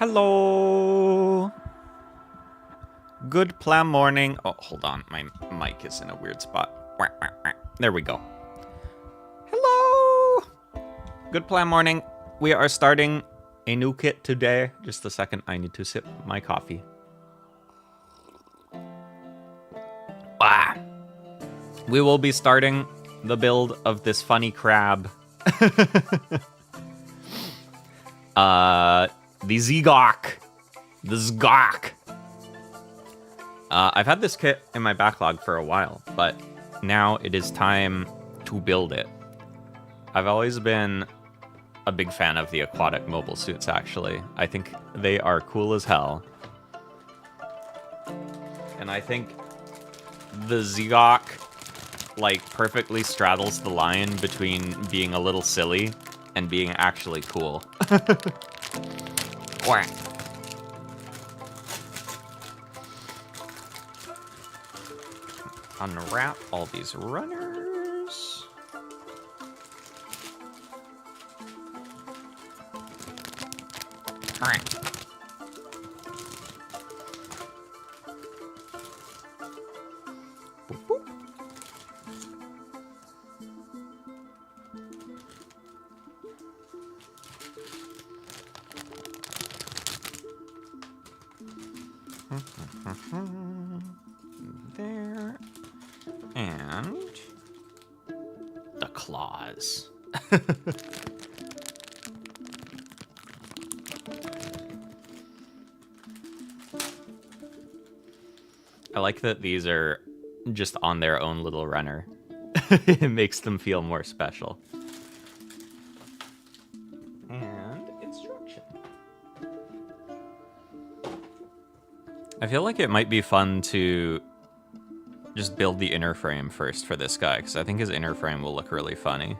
Hello. Good PlaMorning. Oh, hold on. My mic is in a weird spot. There we go. Hello. Good PlaMorning. We are starting a new kit today. Just a second. I need to sip my coffee. We will be starting the build of this funny crab. The Zgok. The Zgok. I've had this kit in my backlog for a while, but now it is time to build it. I've always been a big fan of the aquatic mobile suits, actually. I think they are cool as hell. And I think the Zgok, like, perfectly straddles the line between being a little silly and being actually cool. Unwrap all these runners. All right. Boop, boop. There. And the claws. I like that these are just on their own little runner. It makes them feel more special. And instruction. I feel like it might be fun to just build the inner frame first for this guy, because I think his inner frame will look really funny.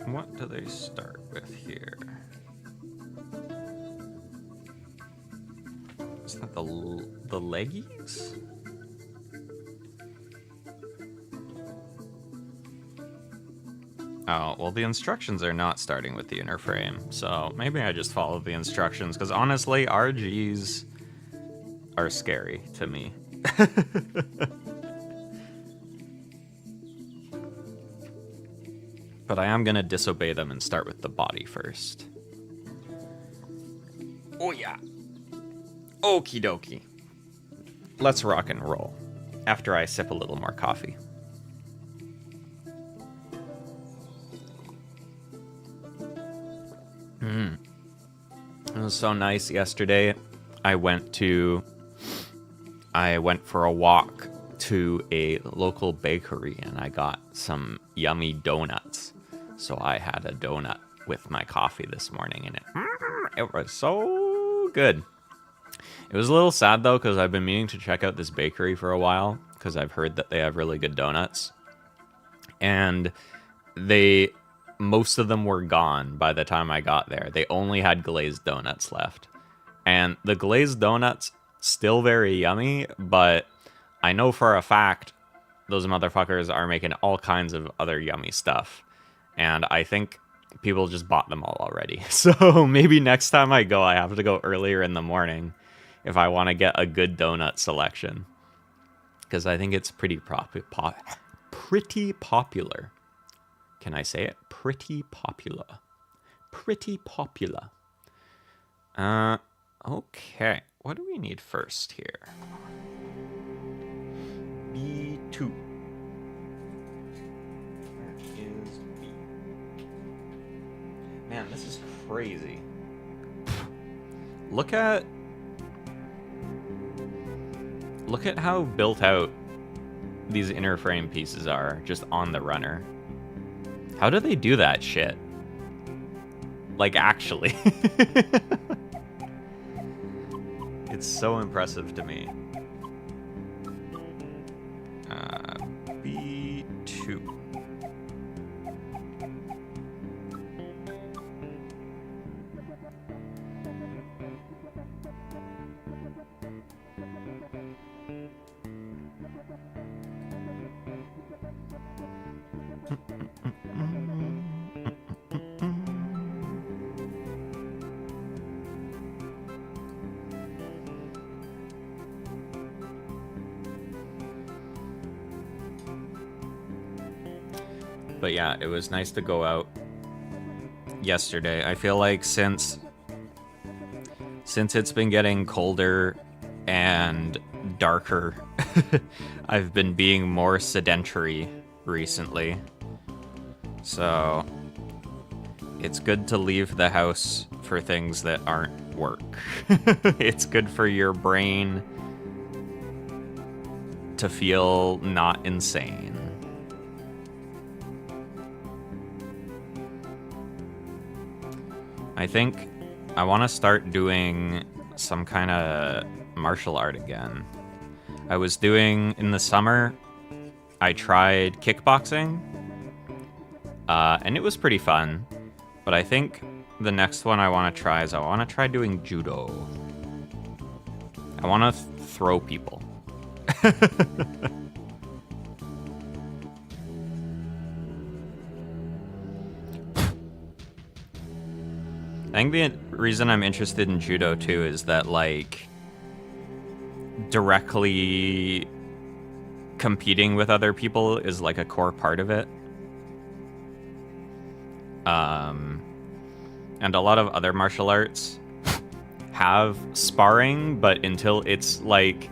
What do they start with here? Is that the leggies? Oh, well, the instructions are not starting with the inner frame, so maybe I just follow the instructions, because honestly, RGs are scary to me. But I am going to disobey them and start with the body first. Oh yeah. Okie dokie. Let's rock and roll, after I sip a little more coffee. It was so nice yesterday. I went for a walk to a local bakery and I got some yummy donuts. So I had a donut with my coffee this morning and it was so good. It was a little sad though, because I've been meaning to check out this bakery for a while because I've heard that they have really good donuts. And most of them were gone by the time I got there. They only had glazed donuts left. And the glazed donuts, still very yummy, but I know for a fact those motherfuckers are making all kinds of other yummy stuff. And I think people just bought them all already. So maybe next time I go, I have to go earlier in the morning if I want to get a good donut selection. Because I think it's pretty popular. Can I say it? Pretty popular. Pretty popular. Okay. What do we need first here? B2. Where is B? Man, this is crazy. Look at how built out these inner frame pieces are just on the runner. How do they do that shit? Like, actually. It's so impressive to me. B2. But yeah, it was nice to go out yesterday. I feel like since it's been getting colder and darker, I've been being more sedentary recently. So it's good to leave the house for things that aren't work. It's good for your brain to feel not insane. I think I want to start doing some kind of martial art again. I was doing, in the summer, I tried kickboxing, and it was pretty fun. But I think the next one I want to try is I want to try doing judo. I want to throw people. I think the reason I'm interested in judo too is that, like, directly competing with other people is like a core part of it. And a lot of other martial arts have sparring, but until it's like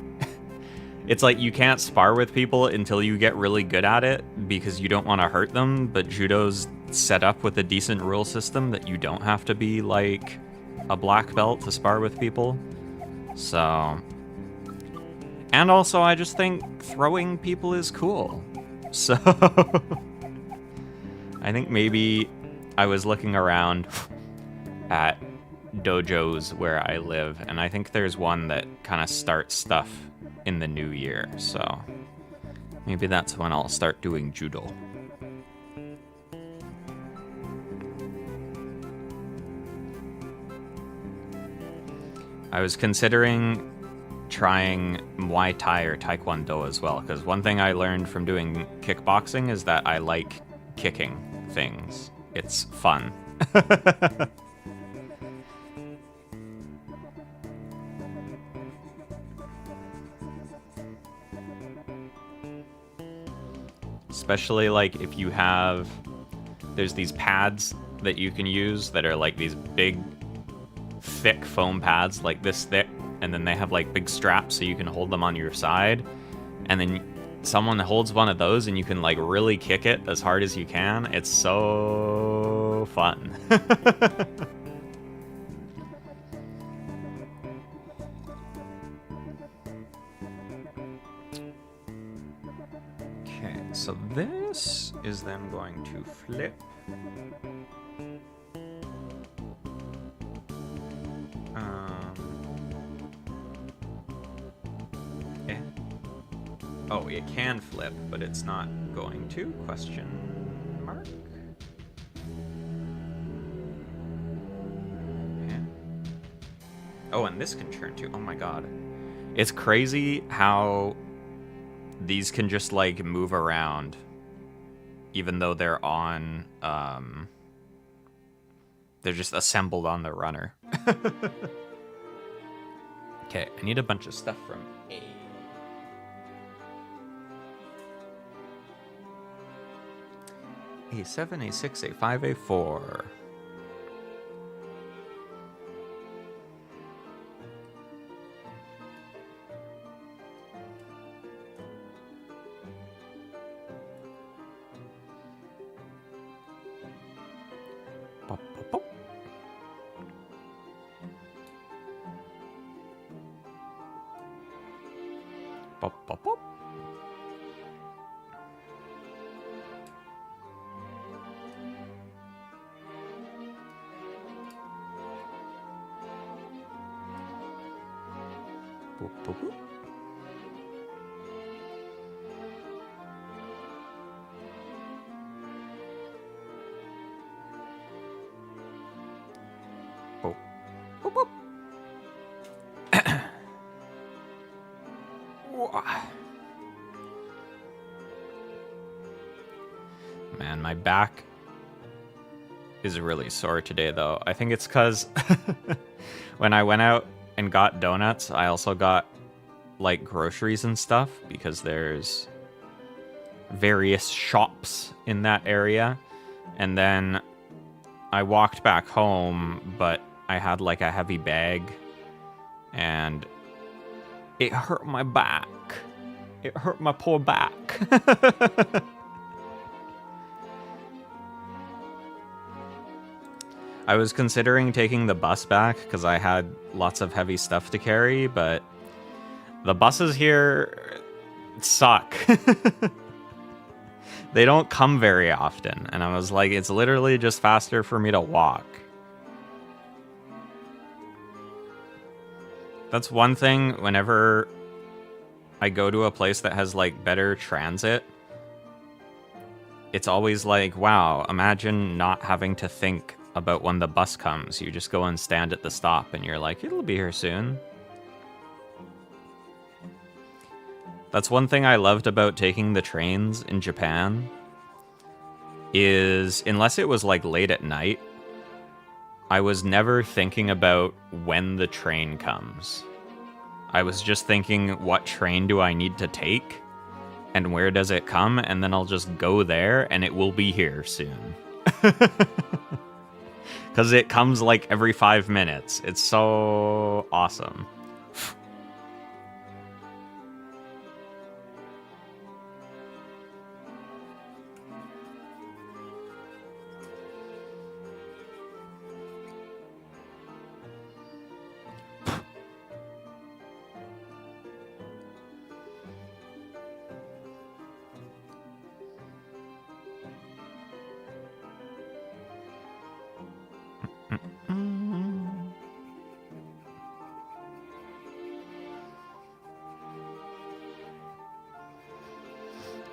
you can't spar with people until you get really good at it because you don't want to hurt them, but judo's set up with a decent rule system that you don't have to be like a black belt to spar with people. So, and also I just think throwing people is cool. So I think maybe I was looking around at dojos where I live, and I think there's one that kind of starts stuff in the new year, so maybe that's when I'll start doing judo. I was considering trying Muay Thai or Taekwondo as well, because one thing I learned from doing kickboxing is that I like kicking things. It's fun. Especially like if you have, there's these pads that you can use that are like these big, thick foam pads, like this thick, and then they have like big straps so you can hold them on your side, and then someone holds one of those and you can like really kick it as hard as you can. It's so fun. Okay, so this is them going to flip. Oh, it can flip, but it's not going to? Question mark? Okay. Oh, and this can turn too. Oh my god. It's crazy how these can just, like, move around, even though they're on, they're just assembled on the runner. Okay, I need a bunch of stuff from A. A7, A6, A5, A4. Pop, pop, pop. Pop, pop, pop. Boop, boop, boop. Boop, boop, boop. Man, my back is really sore today, though. I think it's because when I went out and got donuts, I also got, like, groceries and stuff, because there's various shops in that area. And then I walked back home, but I had, like, a heavy bag, and it hurt my back. It hurt my poor back. I was considering taking the bus back because I had lots of heavy stuff to carry, but the buses here suck. They don't come very often, and I was like, it's literally just faster for me to walk. That's one thing whenever I go to a place that has, like, better transit. It's always like, wow, imagine not having to think about when the bus comes. You just go and stand at the stop, and you're like, it'll be here soon. That's one thing I loved about taking the trains in Japan, is unless it was, like, late at night, I was never thinking about when the train comes. I was just thinking, what train do I need to take? And where does it come? And then I'll just go there, and it will be here soon. Because it comes, like, every 5 minutes. It's so awesome.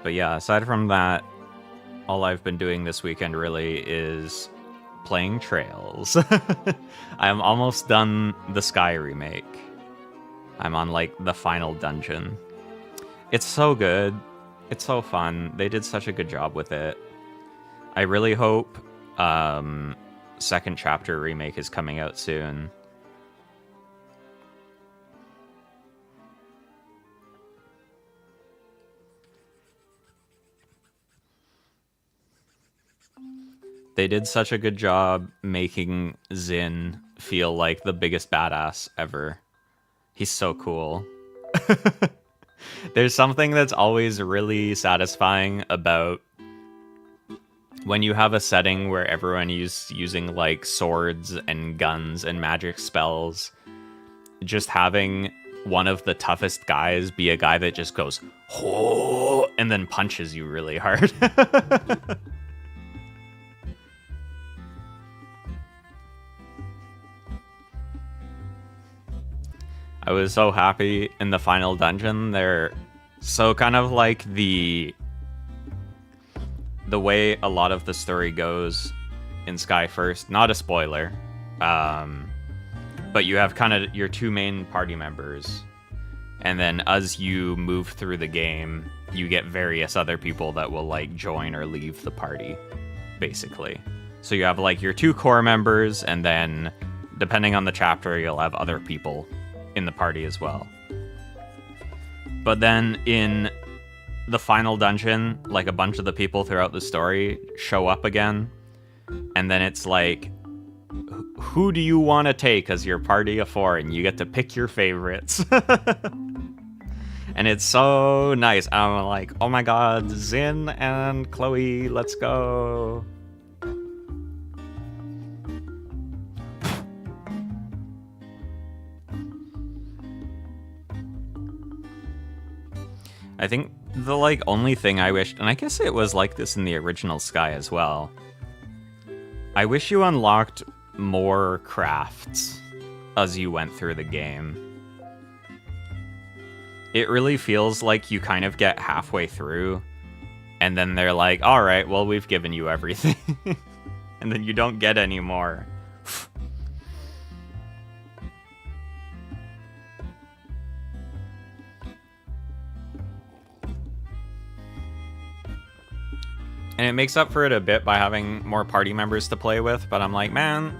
But yeah, aside from that, all I've been doing this weekend really is playing Trails. I'm almost done the Sky remake. I'm on, like, the final dungeon. It's so good. It's so fun. They did such a good job with it. I really hope second chapter remake is coming out soon. They did such a good job making Zin feel like the biggest badass ever. He's so cool. There's something that's always really satisfying about when you have a setting where everyone is using, like, swords and guns and magic spells. Just having one of the toughest guys be a guy that just goes, "Ho!" and then punches you really hard. I was so happy in the final dungeon. They're so kind of like the way a lot of the story goes in Sky First. Not a spoiler, but you have kind of your two main party members, and then as you move through the game, you get various other people that will, like, join or leave the party, basically. So you have, like, your two core members, and then depending on the chapter, you'll have other people in the party as well. But then in the final dungeon, like, a bunch of the people throughout the story show up again, and then it's like, who do you want to take as your party of 4? And you get to pick your favorites. And it's so nice. I'm like, oh my god, Zin and Chloe, let's go. I think the, like, only thing I wished, and I guess it was like this in the original Sky as well, I wish you unlocked more crafts as you went through the game. It really feels like you kind of get halfway through, and then they're like, alright, well, we've given you everything. And then you don't get any more. And it makes up for it a bit by having more party members to play with, but I'm like, man,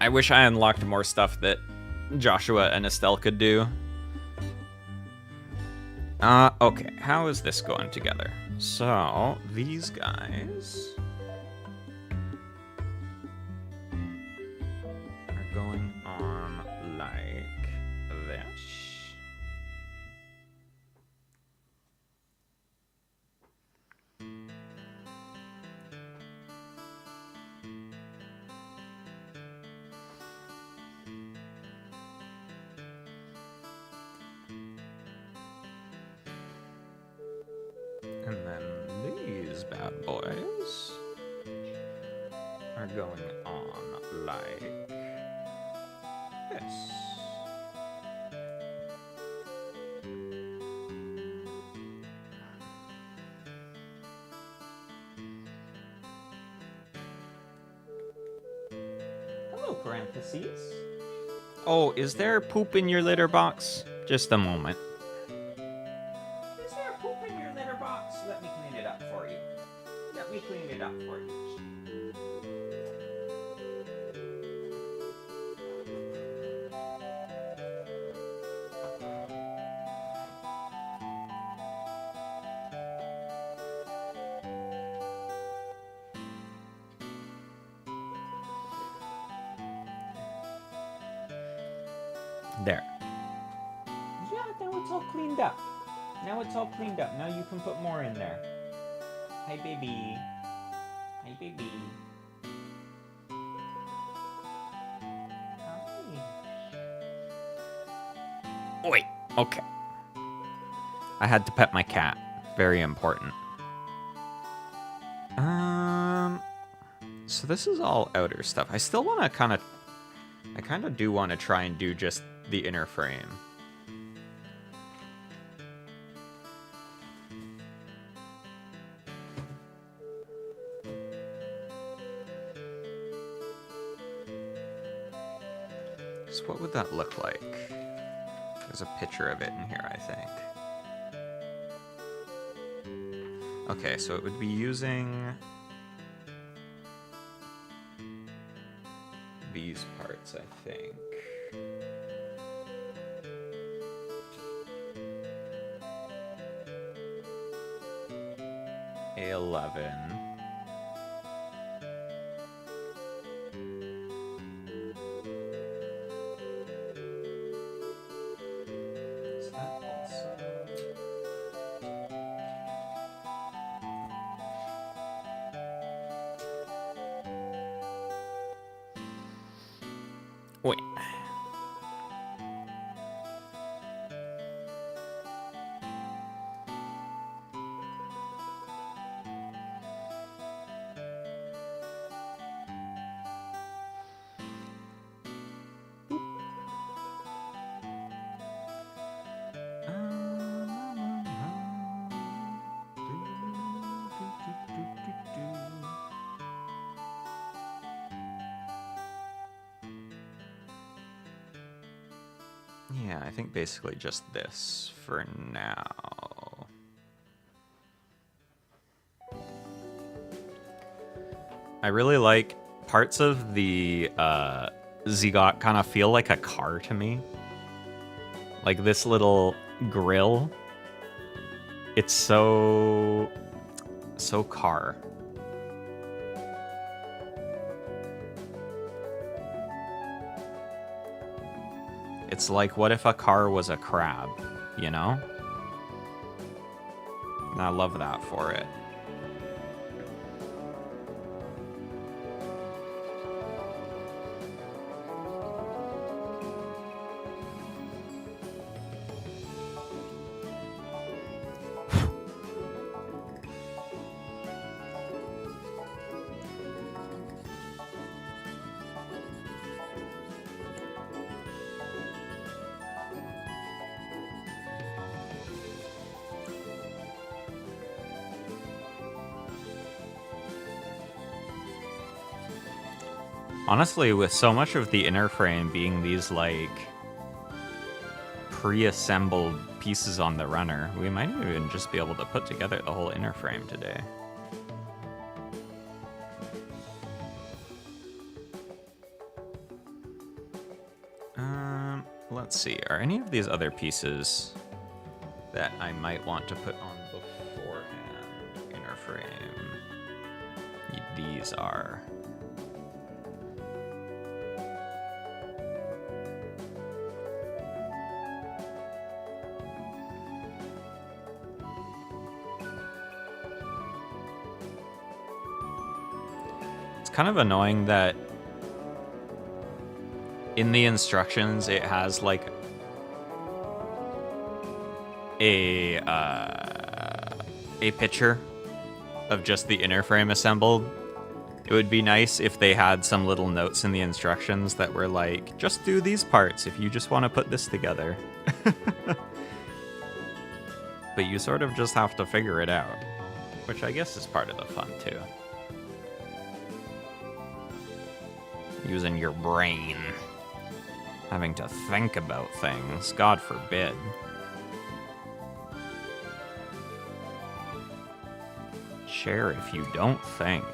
I wish I unlocked more stuff that Joshua and Estelle could do. Okay, how is this going together? So, these guys are going on like this. And then these bad boys are going on like this. Hello, parentheses. Oh, is there poop in your litter box? Just a moment. Is there poop in your litter box? Let me clean it up for you. Let me clean it up for you. There. Yeah, now it's all cleaned up. Now it's all cleaned up. Now you can put more in there. Hi, baby. Hi, baby. Hi. Wait. Okay. I had to pet my cat. Very important. So this is all outer stuff. I still want to I kind of do want to try and do just the inner frame. So what would that look like? There's a picture of it in here, I think. Okay, so it would be using these parts, I think. A11. Is that also... Wait. Yeah, I think basically just this for now. I really like parts of the Zigot kind of feel like a car to me. Like this little grill. It's so car. It's like, what if a car was a crab, you know? And I love that for it. Honestly, with so much of the inner frame being these, like, pre-assembled pieces on the runner, we might even just be able to put together the whole inner frame today. let's see. Are any of these other pieces that I might want to put on beforehand? Inner frame. These are. It's kind of annoying that in the instructions it has like a picture of just the inner frame assembled. It would be nice if they had some little notes in the instructions that were like, just do these parts if you just want to put this together. But you sort of just have to figure it out, which I guess is part of the fun too. Using your brain. Having to think about things, God forbid. Share if you don't think.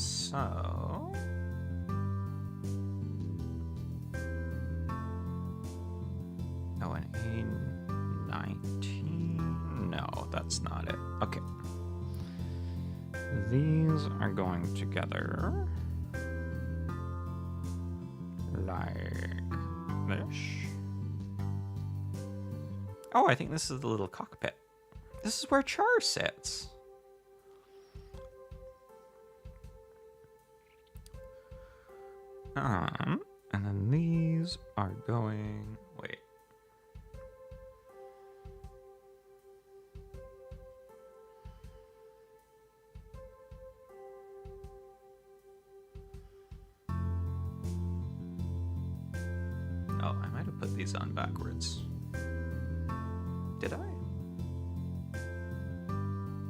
So... Oh, an A19? No, that's not it. Okay. These are going together like this. Oh, I think this is the little cockpit. This is where Char sits. And then these are going... Wait. Oh, I might have put these on backwards. Did I?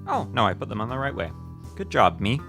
Oh, no, I put them on the right way. Good job, me.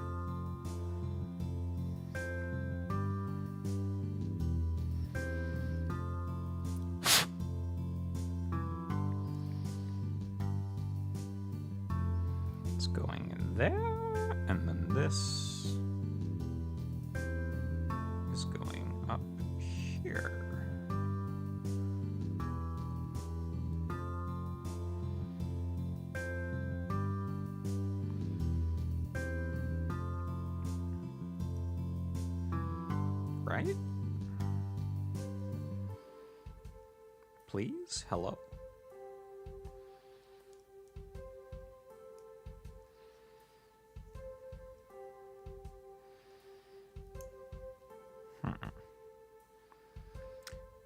Right? Please? Hello?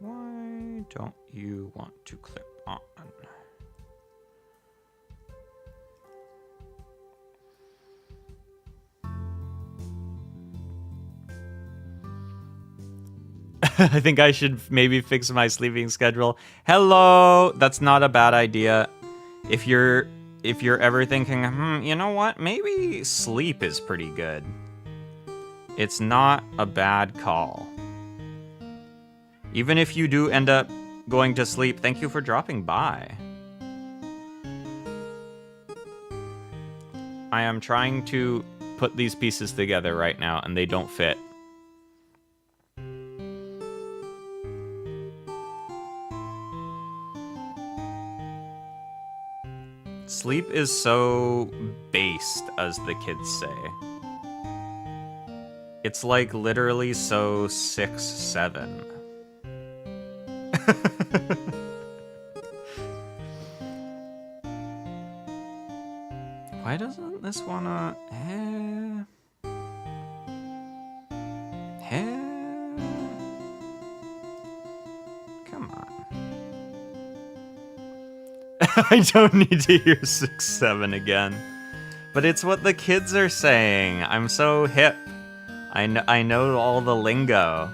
Why don't you want to clip on? I think I should maybe fix my sleeping schedule. Hello, that's not a bad idea. If you're ever thinking, you know what? Maybe sleep is pretty good. It's not a bad call. Even if you do end up going to sleep, thank you for dropping by. I am trying to put these pieces together right now, and they don't fit. Sleep is so based, as the kids say. It's like literally so 6'7". Why doesn't this wanna... Come on. I don't need to hear 6-7 again. But it's what the kids are saying. I'm so hip. I know all the lingo.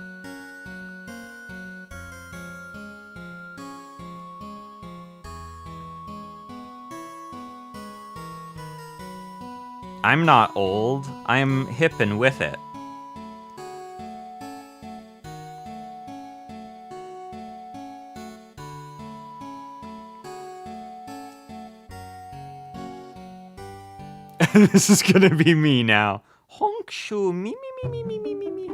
I'm not old. I'm hip and with it. This is gonna be me now. Honk shoo, me, me, me, me, me, me, me, me.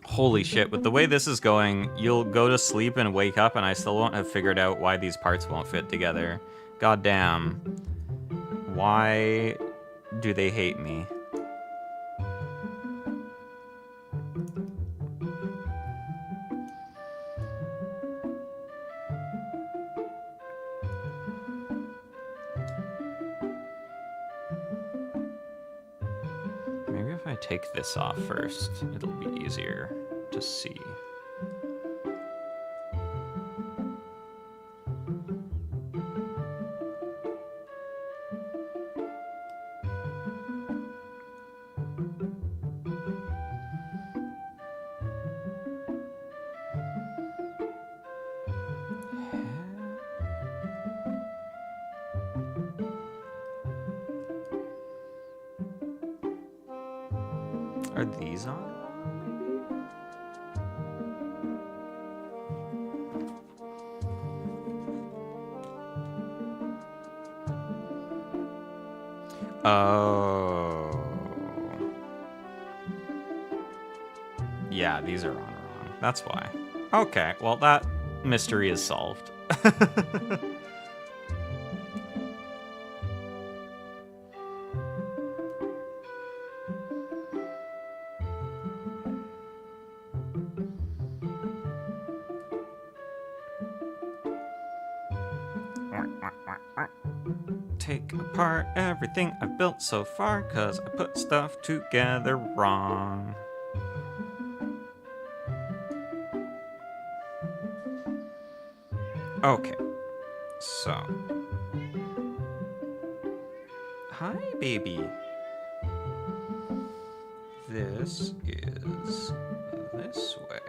Holy shit, with the way this is going, you'll go to sleep and wake up and I still won't have figured out why these parts won't fit together. God damn. Why do they hate me? Maybe if I take this off first, it'll be easier to see. Are these on? Oh. Yeah, these are on wrong. That's why. Okay, well that mystery is solved. Take apart everything I've built so far, 'cause I put stuff together wrong. Okay, so. Hi, baby. This is this way.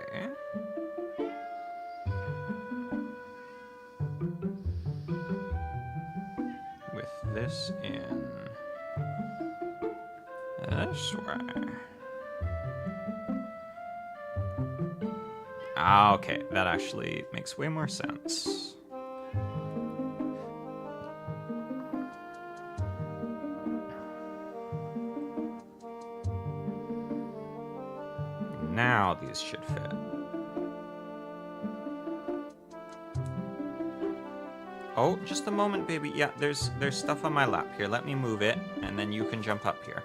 With this in this way. Ah, okay, that actually makes way more sense. Now these should fit. Oh, just a moment, baby. Yeah, there's stuff on my lap here. Let me move it, and then you can jump up here.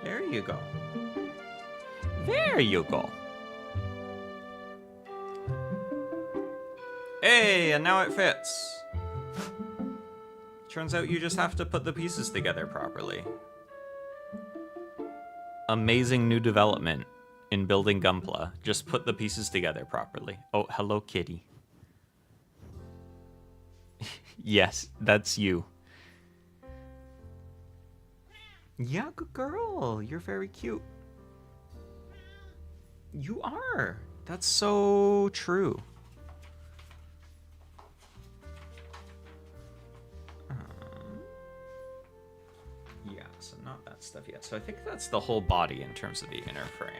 There you go. There you go. Hey, and now it fits. Turns out you just have to put the pieces together properly. Amazing new development in building Gunpla. Just put the pieces together properly. Oh, hello, kitty. Yes, that's you. Yeah, good girl. You're very cute. You are. That's so true. Yeah, so not that stuff yet. So I think that's the whole body in terms of the inner frame.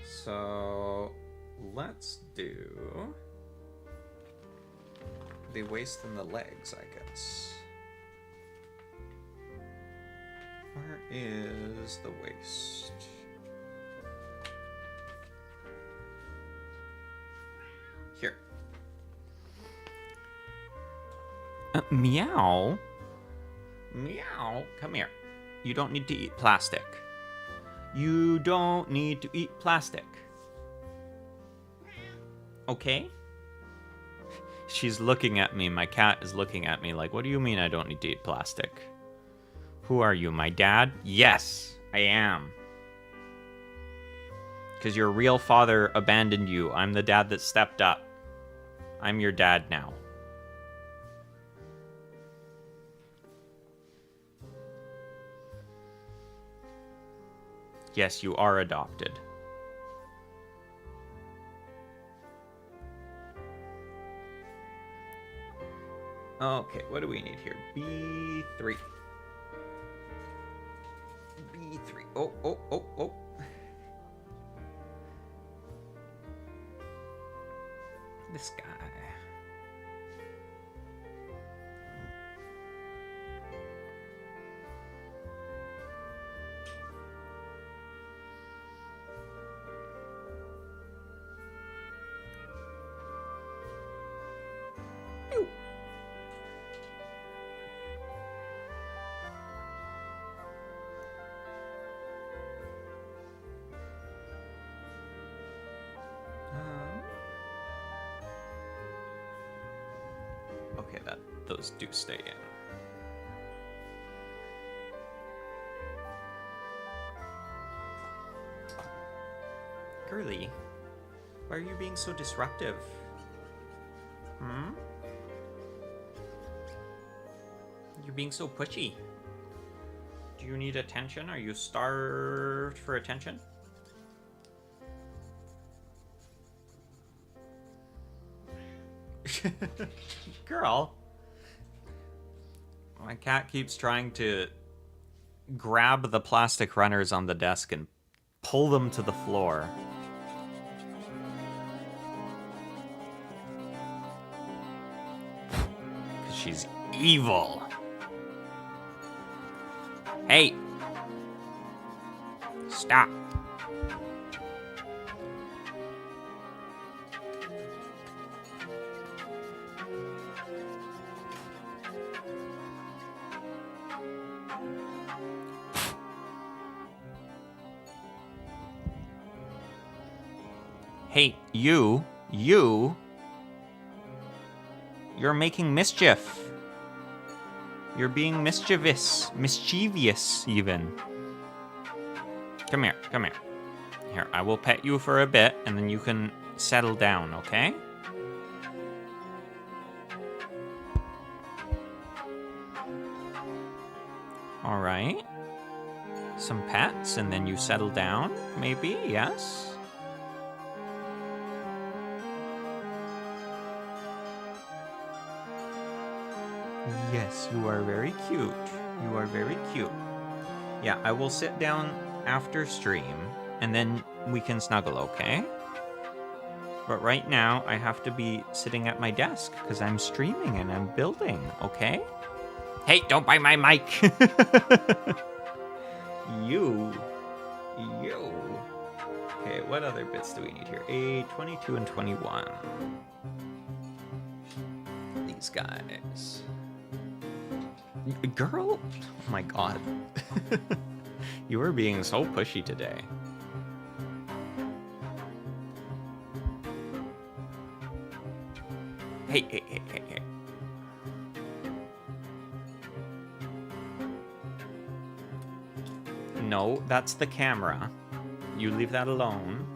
So let's do the waist and the legs, I guess. Where is the waist? Here. Meow. Meow. Come here. You don't need to eat plastic. You don't need to eat plastic. Okay? She's looking at me. My cat is looking at me like, what do you mean I don't need to eat plastic? Who are you, my dad? Yes, I am. Because your real father abandoned you. I'm the dad that stepped up. I'm your dad now. Yes, you are adopted. Okay, what do we need here? B3. B3. Oh. This guy. Okay, those do stay in. Girly, why are you being so disruptive? You're being so pushy. Do you need attention? Are you starved for attention? Girl. My cat keeps trying to grab the plastic runners on the desk and pull them to the floor. Because she's evil. Hey. Stop. Hey, you're making mischief. You're being mischievous even. Come here. Here, I will pet you for a bit, and then you can settle down, okay? All right. Some pets, and then you settle down, maybe, yes? Yes, you are very cute. You are very cute. Yeah, I will sit down after stream, and then we can snuggle, okay? But right now, I have to be sitting at my desk, because I'm streaming and I'm building, okay? Hey, don't bite my mic! You. Okay, what other bits do we need here? 22 and 21. These guys. Girl? Oh my god. You were being so pushy today. Hey. No, that's the camera. You leave that alone.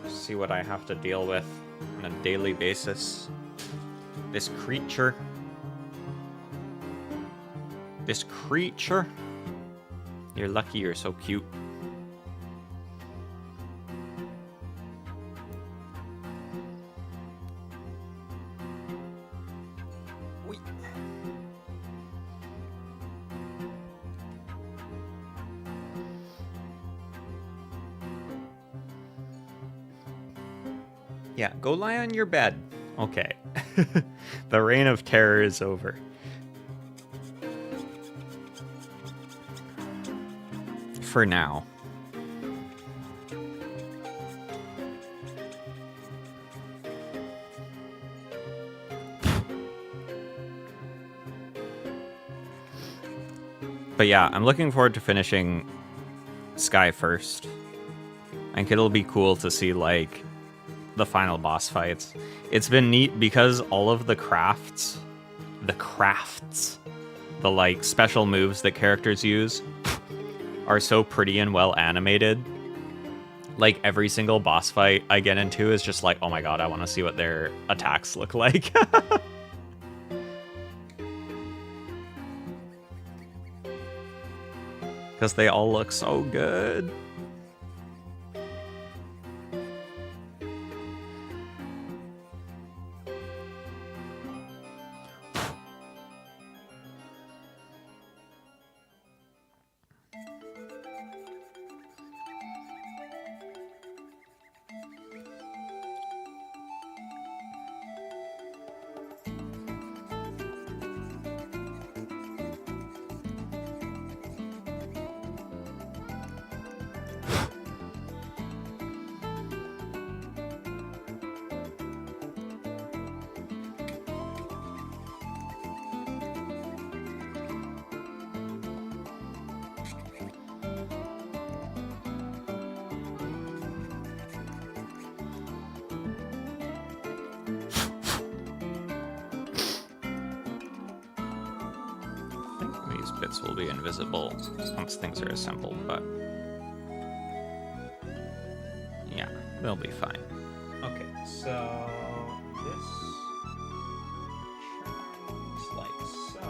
See what I have to deal with on a daily basis. This creature. You're lucky you're so cute. Yeah, go lie on your bed. Okay. The reign of terror is over. For now. But yeah, I'm looking forward to finishing Sky first. I think it'll be cool to see, like, the final boss fights. It's been neat because all of the crafts, the, like, special moves that characters use are so pretty and well animated. Like, every single boss fight I get into is just like, oh my god, I want to see what their attacks look like. Because they all look so good. Will be invisible once things are assembled, but yeah, they'll be fine. Okay, so this looks like so.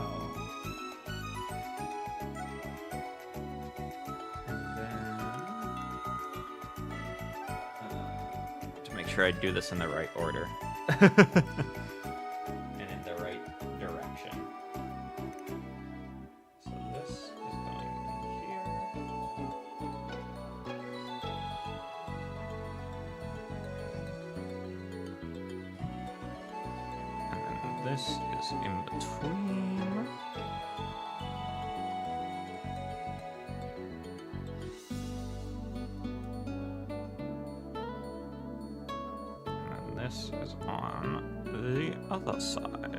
And then to make sure I do this in the right order. This is in between. And this is on the other side.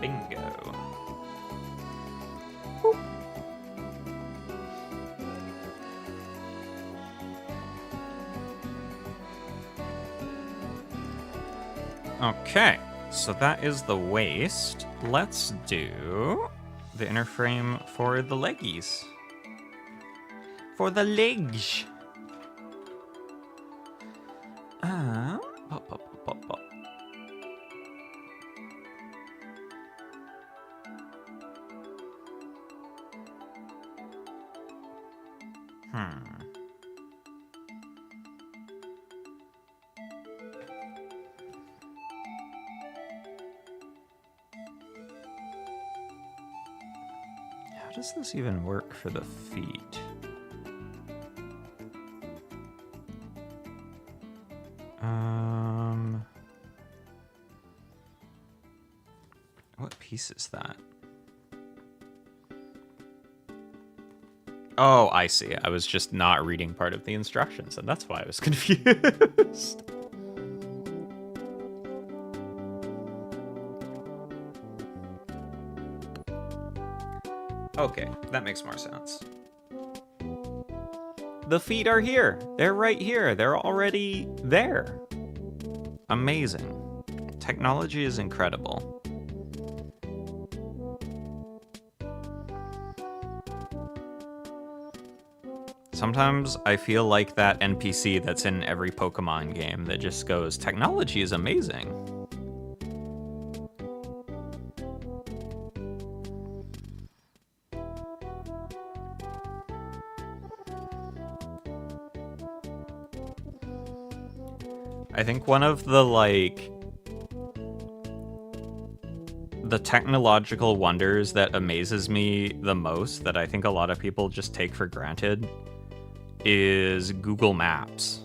Bingo. Okay, so that is the waist. Let's do the inner frame for the leggies. For the legs. Pop, pop, pop, pop, pop. How does this even work for the feet? What piece is that? Oh, I see. I was just not reading part of the instructions, and that's why I was confused. Okay, that makes more sense. The feet are here. They're right here. They're already there. Amazing. Technology is incredible. Sometimes I feel like that NPC that's in every Pokemon game that just goes, technology is amazing. I think one of the, like, the technological wonders that amazes me the most, that I think a lot of people just take for granted, is Google Maps.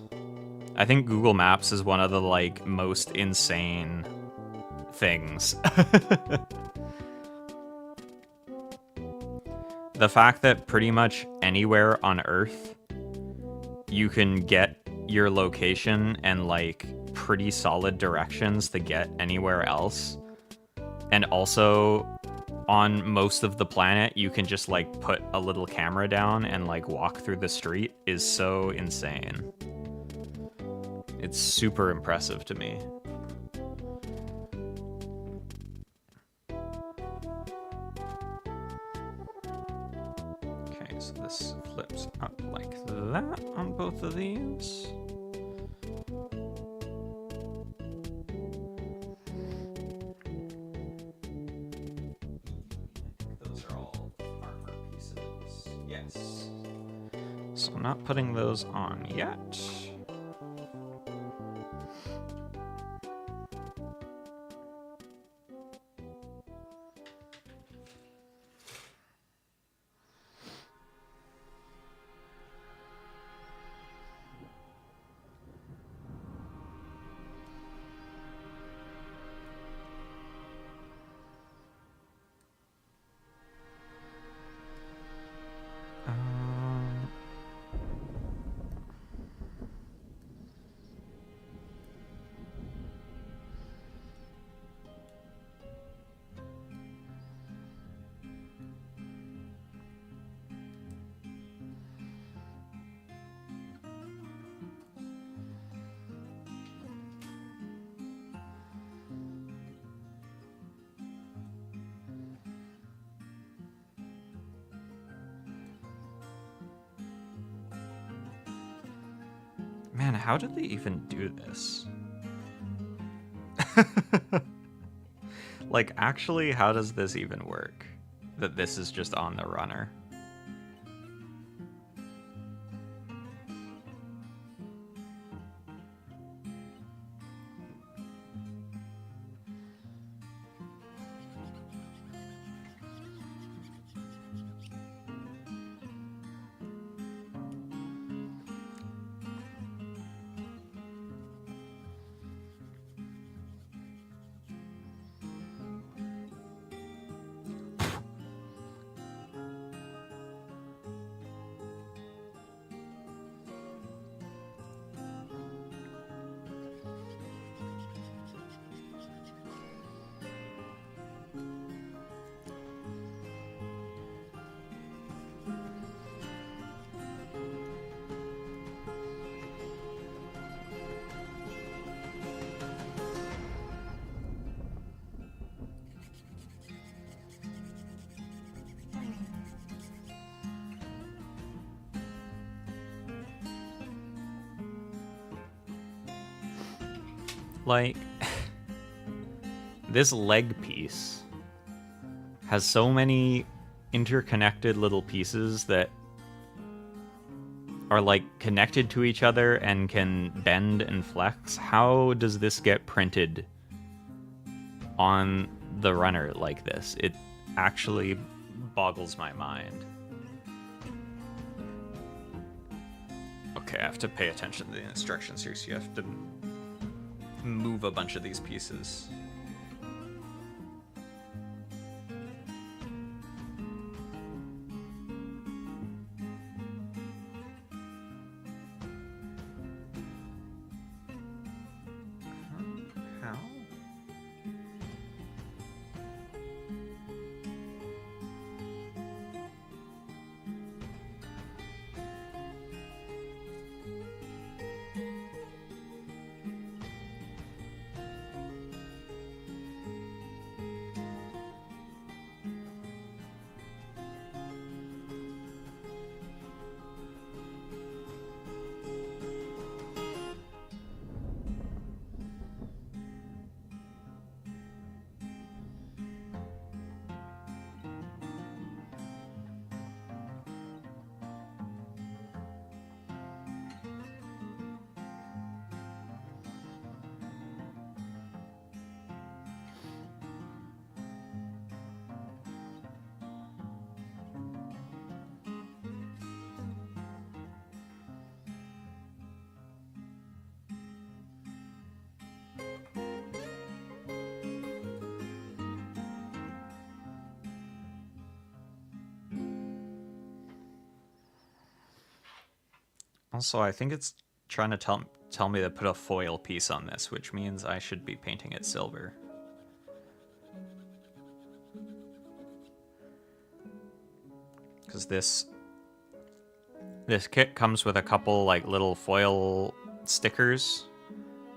I think Google Maps is one of the, like, most insane things. The fact that pretty much anywhere on Earth you can get your location and like pretty solid directions to get anywhere else. And also on most of the planet, you can just like put a little camera down and like walk through the street is so insane. It's super impressive to me. Okay, so this flips up like that on both of these. Those are all armor pieces. Yes. So I'm not putting those on yet. Man, how did they even do this? Like, actually, how does this even work? That this is just on the runner. Like, this leg piece has so many interconnected little pieces that are like connected to each other and can bend and flex. How does this get printed on the runner like this? It actually boggles my mind. Okay, I have to pay attention to the instructions here, so you have to move a bunch of these pieces. How? Also, I think it's trying to tell me to put a foil piece on this, which means I should be painting it silver. Because this kit comes with a couple like little foil stickers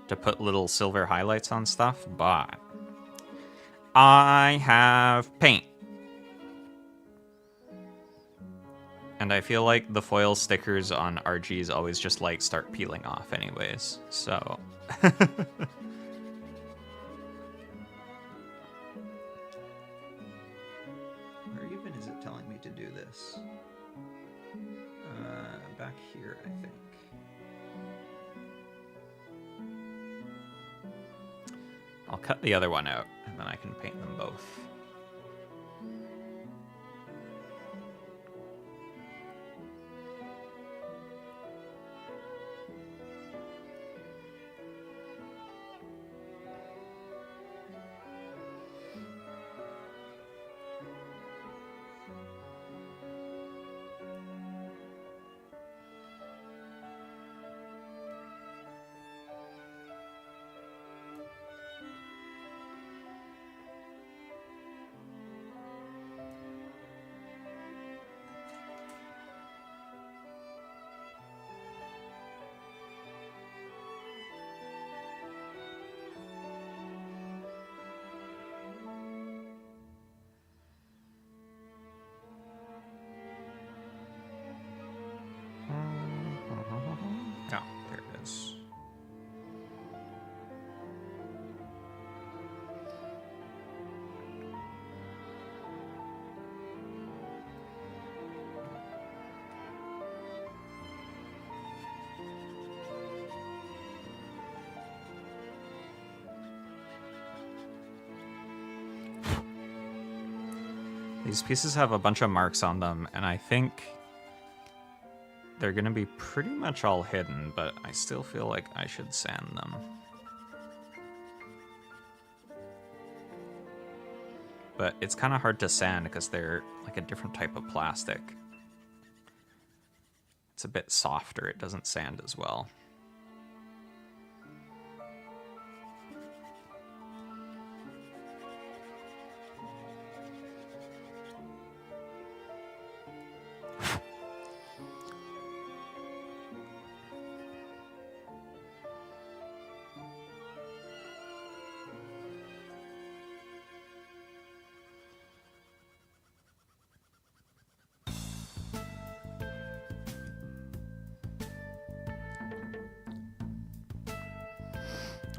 to put little silver highlights on stuff, but I have paint. And I feel like the foil stickers on RGs always just like start peeling off anyways, so. Where even is it telling me to do this? Back here, I think. I'll cut the other one out, and then I can paint them both. Oh, there it is. These pieces have a bunch of marks on them, and I think they're gonna be pretty much all hidden, but I still feel like I should sand them. But it's kind of hard to sand because they're like a different type of plastic. It's a bit softer, it doesn't sand as well.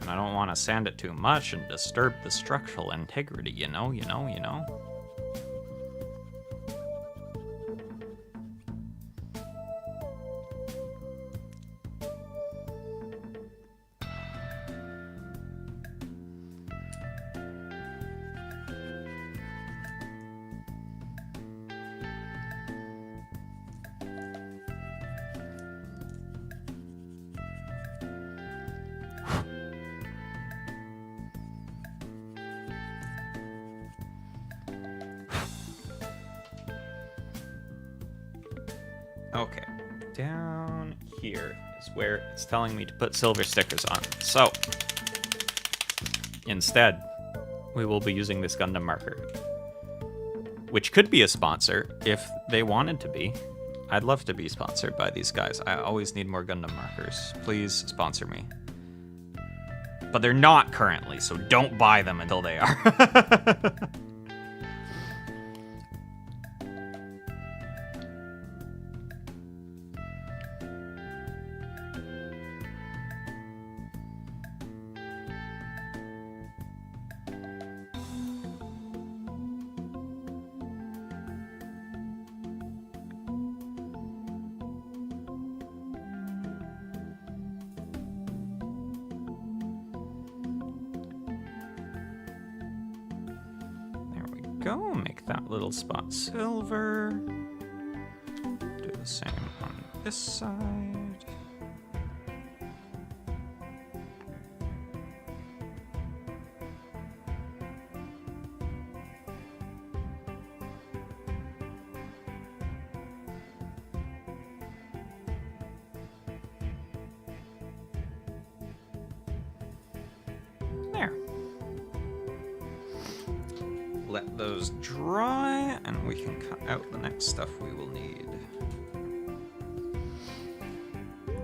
And I don't want to sand it too much and disturb the structural integrity, you know. Okay, down here is where it's telling me to put silver stickers on. So, instead, we will be using this Gundam marker, which could be a sponsor if they wanted to be. I'd love to be sponsored by these guys. I always need more Gundam markers. Please sponsor me. But they're not currently, so don't buy them until they are. Go, make that little spot silver. Do the same on this side. let those dry, and we can cut out the next stuff we will need.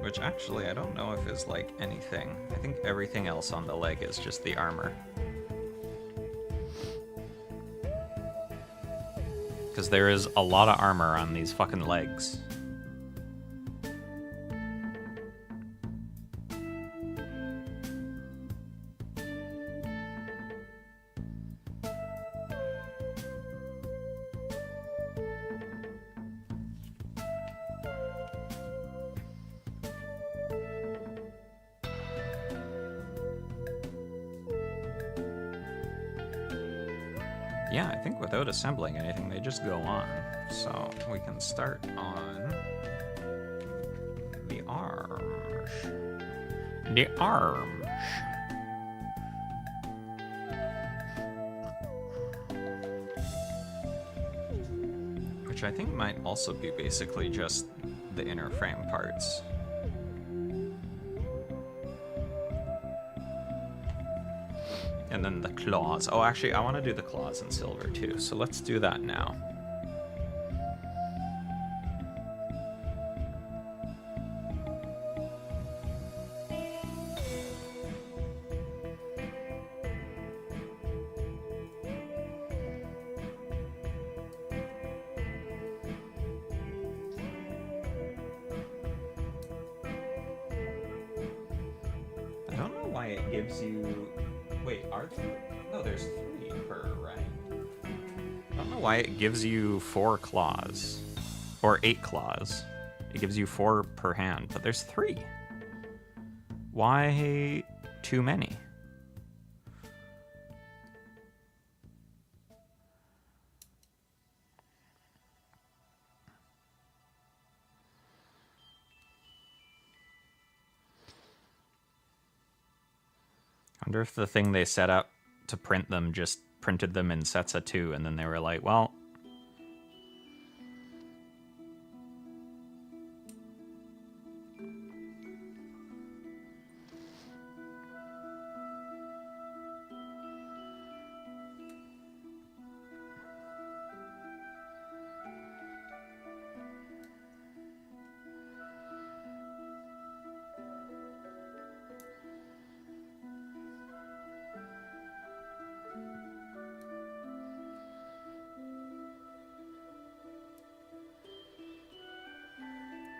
Which actually, I don't know if is like anything. I think everything else on the leg is just the armor. Because there is a lot of armor on these fucking legs. Yeah, I think without assembling anything, they just go on. So we can start on the arms. The arms. Which I think might also be basically just the inner frame parts. And then the claws. Oh, actually, I want to do the claws in silver too. So let's do that now. I don't know why it gives you... Wait, are there? No, there's 3 per, right? I don't know why it gives you 4 claws. Or 8 claws. It gives you 4 per hand, but there's 3. Why too many? I wonder if the thing they set up to print them just printed them in sets of 2, and then they were like, well...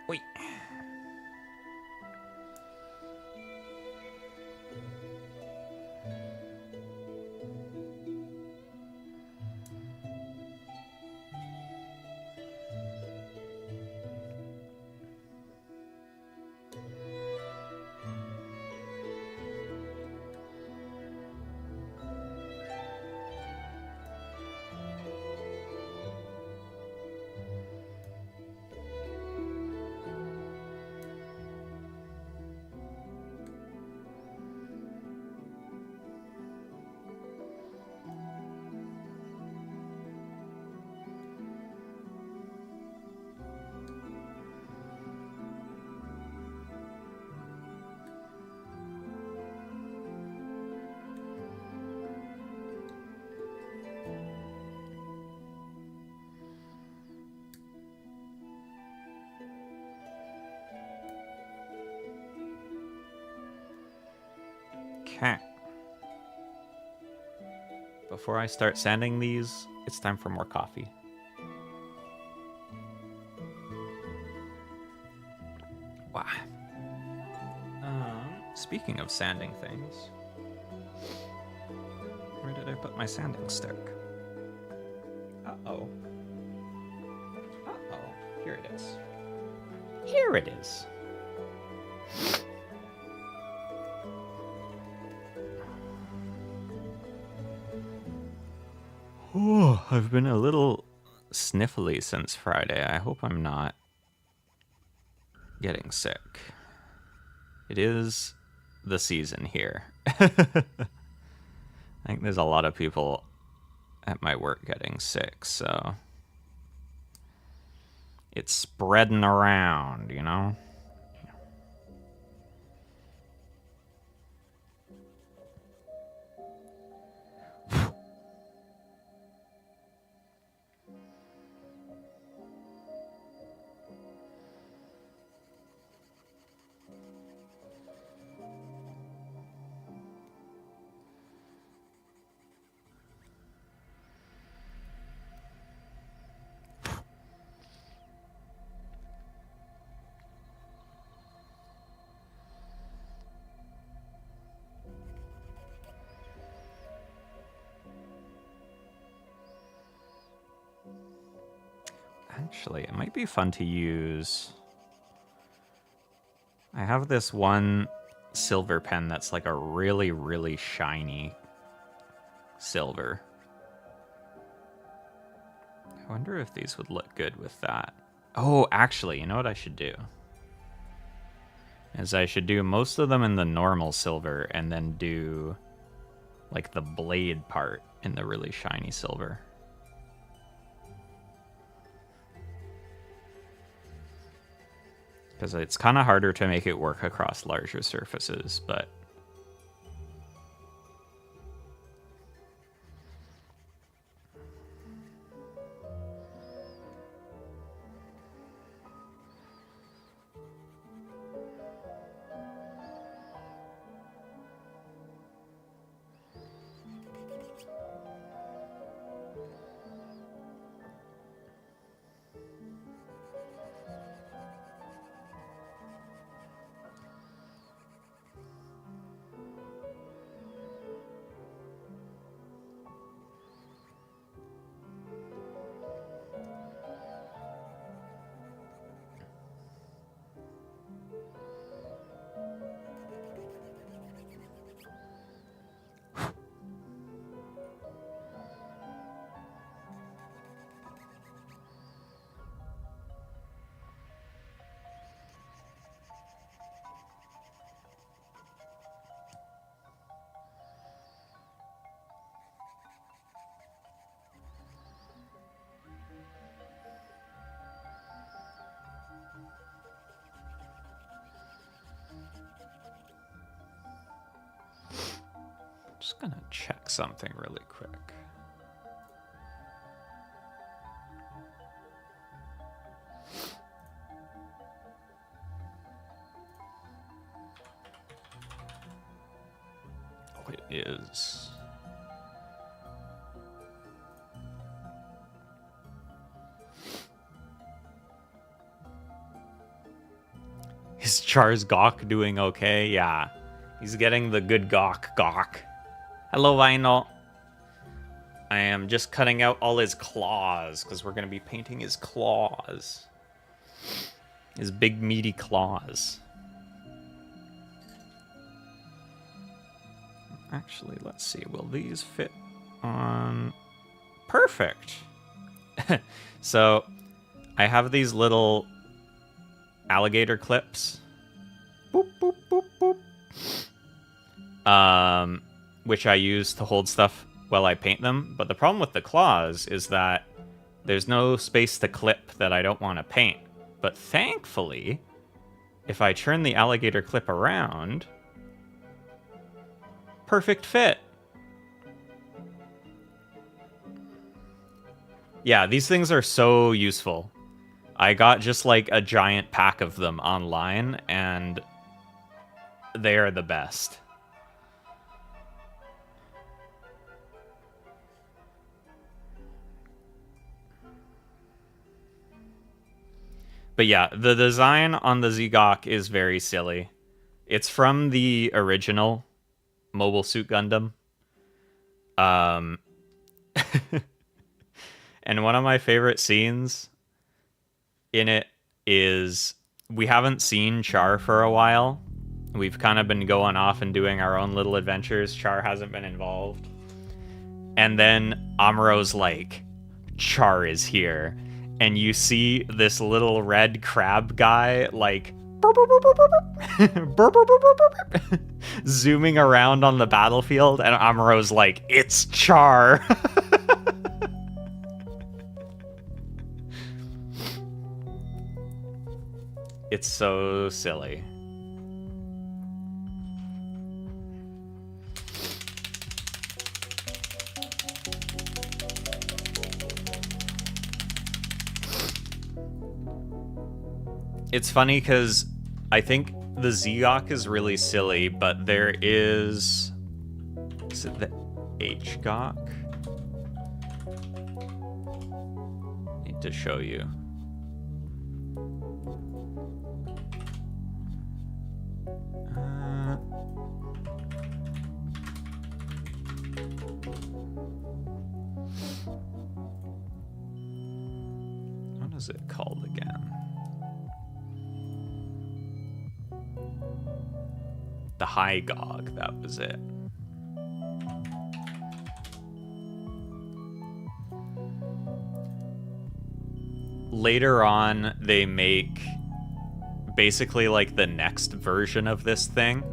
Wait. Okay. Before I start sanding these, it's time for more coffee. Wow. Speaking of sanding things, where did I put my sanding stick? Uh-oh. Uh-oh. Here it is. Here it is. Oh, I've been a little sniffly since Friday. I hope I'm not getting sick. It is the season here. I think there's a lot of people at my work getting sick, so it's spreading around, you know? Actually, it might be fun to use... I have this one silver pen that's like a really, really shiny silver. I wonder if these would look good with that. Oh, actually, you know what I should do? Is I should do most of them in the normal silver and then do like the blade part in the really shiny silver. Because it's kind of harder to make it work across larger surfaces, but... Just gonna check something really quick. Oh, it is. Is Char's gawk doing okay? Yeah. He's getting the good gawk. Hello, Vinyl. I am just cutting out all his claws, because we're going to be painting his claws. His big, meaty claws. Actually, let's see. Will these fit on... Perfect! So, I have these little alligator clips. Boop, boop, boop, boop. Which I use to hold stuff while I paint them. But the problem with the claws is that there's no space to clip that I don't want to paint. But thankfully, if I turn the alligator clip around, perfect fit. Yeah, these things are so useful. I got just like a giant pack of them online, and they are the best. But yeah, the design on the Zgok is very silly. It's from the original Mobile Suit Gundam. And one of my favorite scenes in it is we haven't seen Char for a while. We've kind of been going off and doing our own little adventures. Char hasn't been involved. And then Amuro's like, Char is here. And you see this little red crab guy, like, zooming around on the battlefield, and Amuro's like, it's Char. It's so silly. It's funny because I think the Zgok is really silly, but there is it the H-Gok? Need to show you. was it called again? The High Gog, that was it. Later on, they make basically like the next version of this thing.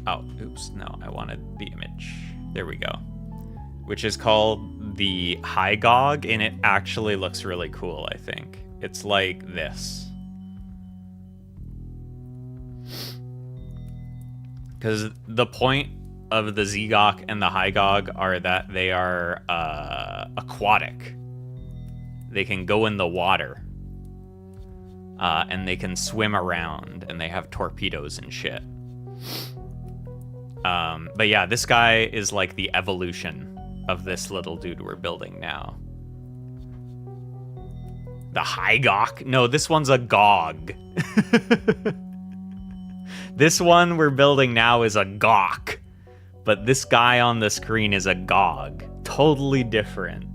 Oh, oops, no, I wanted the image. There we go. Which is called the High Gog, and it actually looks really cool, I think. It's like this. Because the point of the Zegok and the High Gog are that they are aquatic. They can go in the water. And they can swim around, and they have torpedoes and shit. But yeah, this guy is like the evolution of this little dude we're building now. The High Gok? No, this one's a Gog. This one we're building now is a Gok. But this guy on the screen is a Gog. Totally different.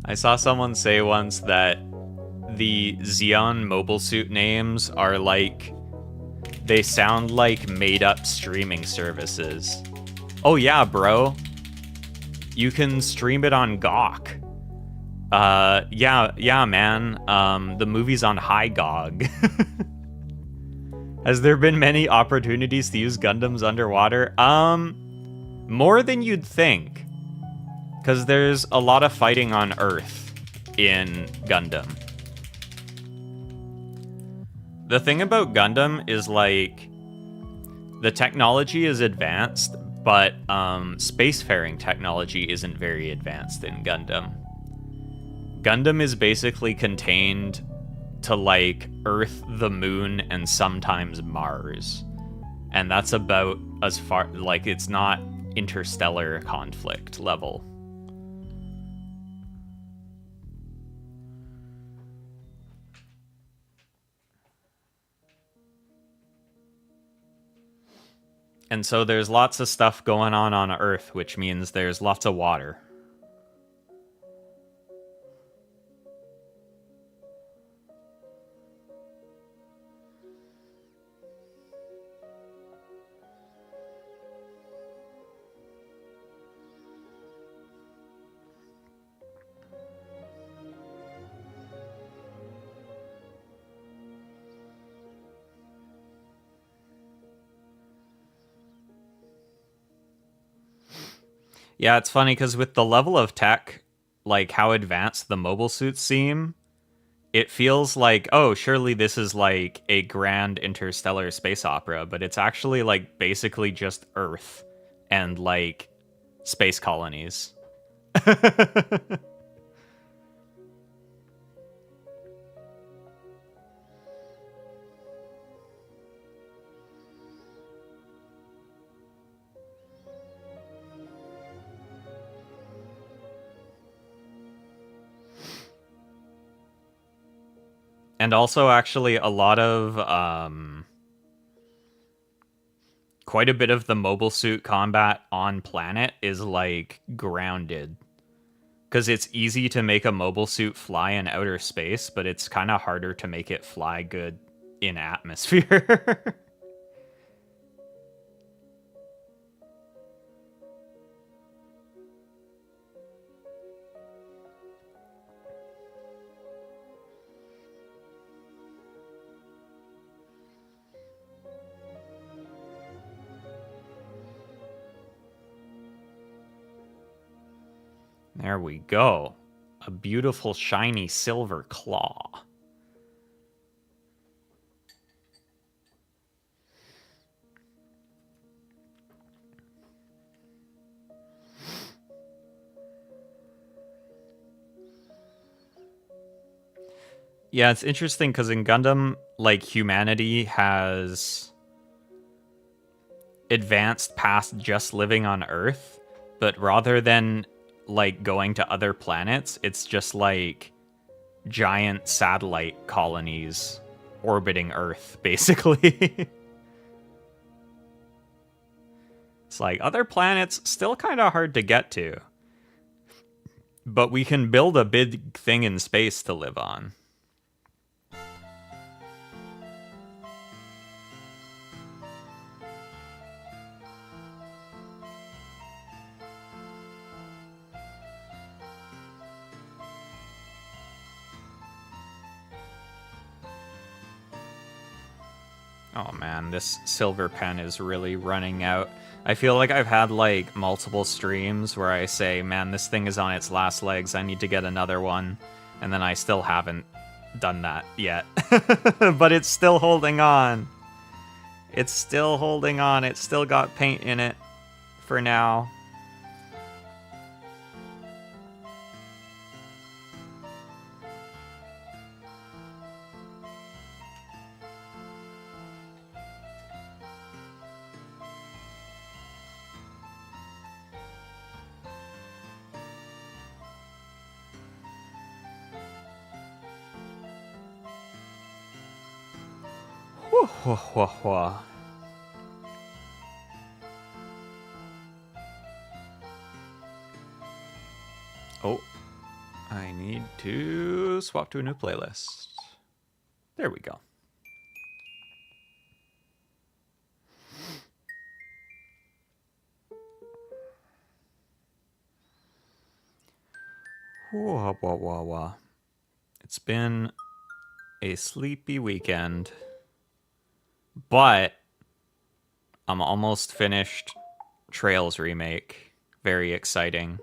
I saw someone say once that the Xeon mobile suit names are like, they sound like made-up streaming services. Oh yeah, bro. You can stream it on Gawk. Yeah, man. The movie's on High Gog. Has there been many opportunities to use Gundams underwater? More than you'd think. Because there's a lot of fighting on Earth in Gundam. The thing about Gundam is, like, the technology is advanced, but spacefaring technology isn't very advanced in Gundam. Gundam is basically contained to, like, Earth, the Moon, and sometimes Mars. And that's about as far, like, it's not interstellar conflict level. And so there's lots of stuff going on Earth, which means there's lots of water. Yeah, it's funny because with the level of tech, like how advanced the mobile suits seem, it feels like, oh, surely this is like a grand interstellar space opera, but it's actually like basically just Earth and like space colonies. And also, actually, a lot of, quite a bit of the mobile suit combat on planet is, like, grounded. Because it's easy to make a mobile suit fly in outer space, but it's kind of harder to make it fly good in atmosphere. There we go. A beautiful, shiny silver claw. Yeah, it's interesting because in Gundam, like, humanity has advanced past just living on Earth, but rather than like going to other planets, it's just like giant satellite colonies orbiting Earth, basically. It's like other planets still kind of hard to get to. But we can build a big thing in space to live on. Oh man, this silver pen is really running out. I feel like I've had like multiple streams where I say, man, this thing is on its last legs, I need to get another one. And then I still haven't done that yet. But it's still holding on. It's still holding on. It's still got paint in it for now. Oh, I need to swap to a new playlist. There we go. It's been a sleepy weekend, but I'm almost finished Trails Remake. Very exciting.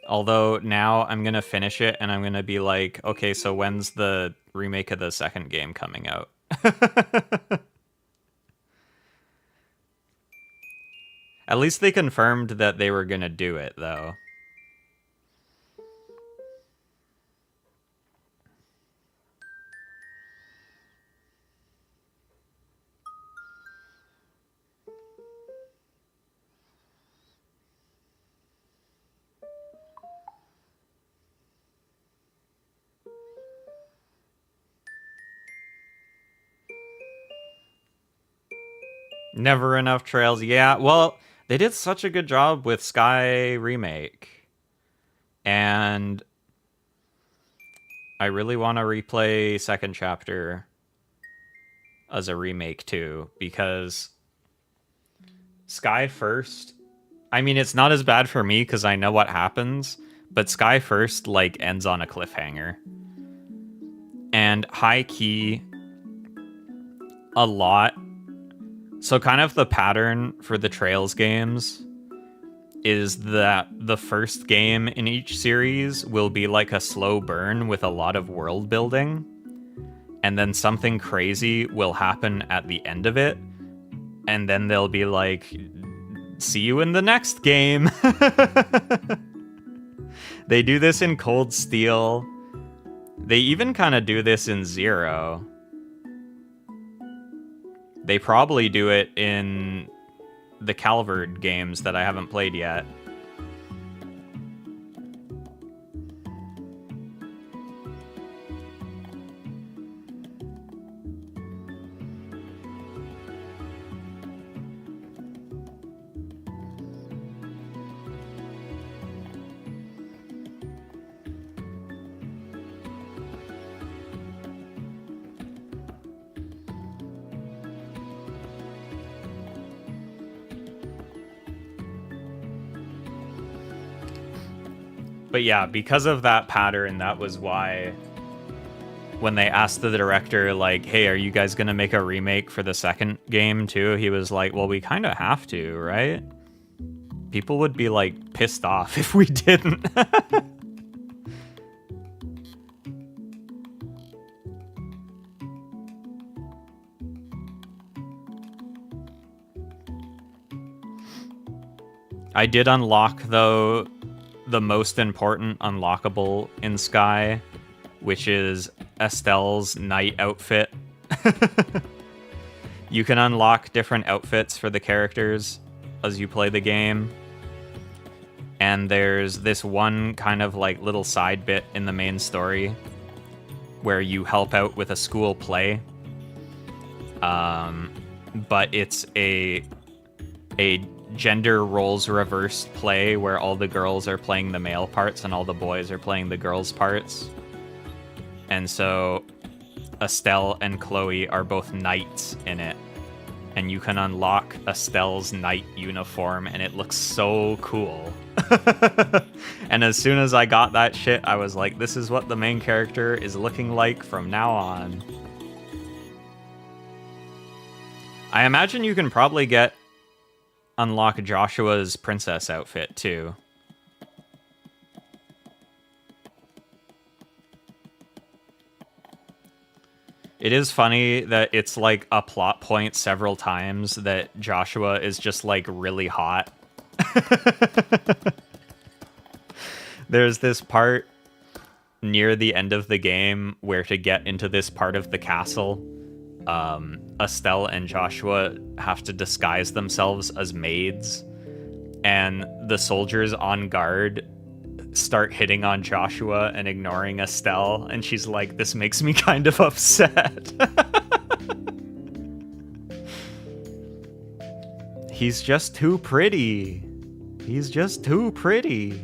Although now I'm going to finish it and I'm going to be like, okay, so when's the remake of the second game coming out? At least they confirmed that they were going to do it, though. Never enough Trails. Yeah, well, they did such a good job with Sky Remake. And I really want to replay Second Chapter as a remake too, because Sky First, I mean, it's not as bad for me because I know what happens, but Sky First, like, ends on a cliffhanger. And high key, a lot. So kind of the pattern for the Trails games is that the first game in each series will be like a slow burn with a lot of world building, and then something crazy will happen at the end of it, and then they'll be like, see you in the next game. They do this in Cold Steel. They even kind of do this in Zero. They probably do it in the Calvard games that I haven't played yet. But yeah, because of that pattern, that was why when they asked the director, like, hey, are you guys going to make a remake for the second game too? He was like, well, we kind of have to, right? People would be, like, pissed off if we didn't. I did unlock, though, the most important unlockable in Sky, which is Estelle's night outfit. You can unlock different outfits for the characters as you play the game. And there's this one kind of like little side bit in the main story where you help out with a school play. But it's a gender roles reversed play where all the girls are playing the male parts and all the boys are playing the girls' parts. And so Estelle and Chloe are both knights in it. And you can unlock Estelle's knight uniform, and it looks so cool. And as soon as I got that shit, I was like, this is what the main character is looking like from now on. I imagine you can probably unlock Joshua's princess outfit, too. It is funny that it's like a plot point several times that Joshua is just like really hot. There's this part near the end of the game where to get into this part of the castle, Estelle and Joshua have to disguise themselves as maids, and the soldiers on guard start hitting on Joshua and ignoring Estelle, and she's like, this makes me kind of upset. He's just too pretty. He's just too pretty.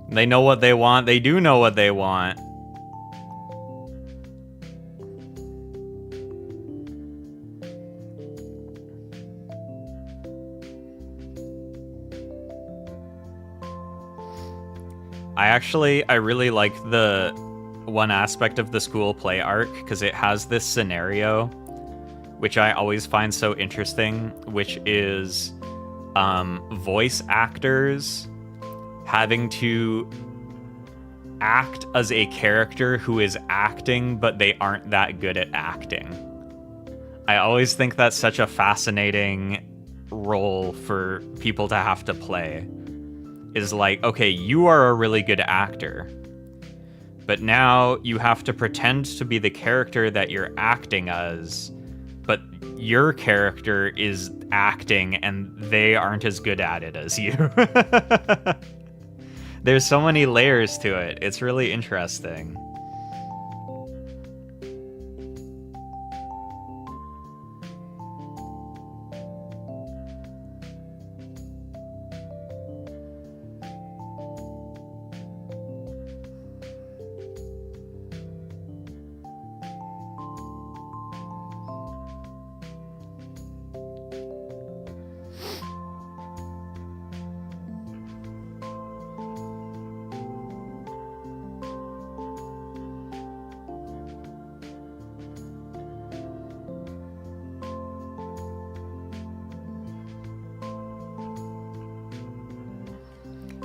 They know what they want. They do know what they want. I really like the one aspect of the school play arc, because it has this scenario, which I always find so interesting, which is voice actors having to act as a character who is acting, but they aren't that good at acting. I always think that's such a fascinating role for people to have to play. Is like, okay, you are a really good actor, but now you have to pretend to be the character that you're acting as, but your character is acting and they aren't as good at it as you. There's so many layers to it. It's really interesting.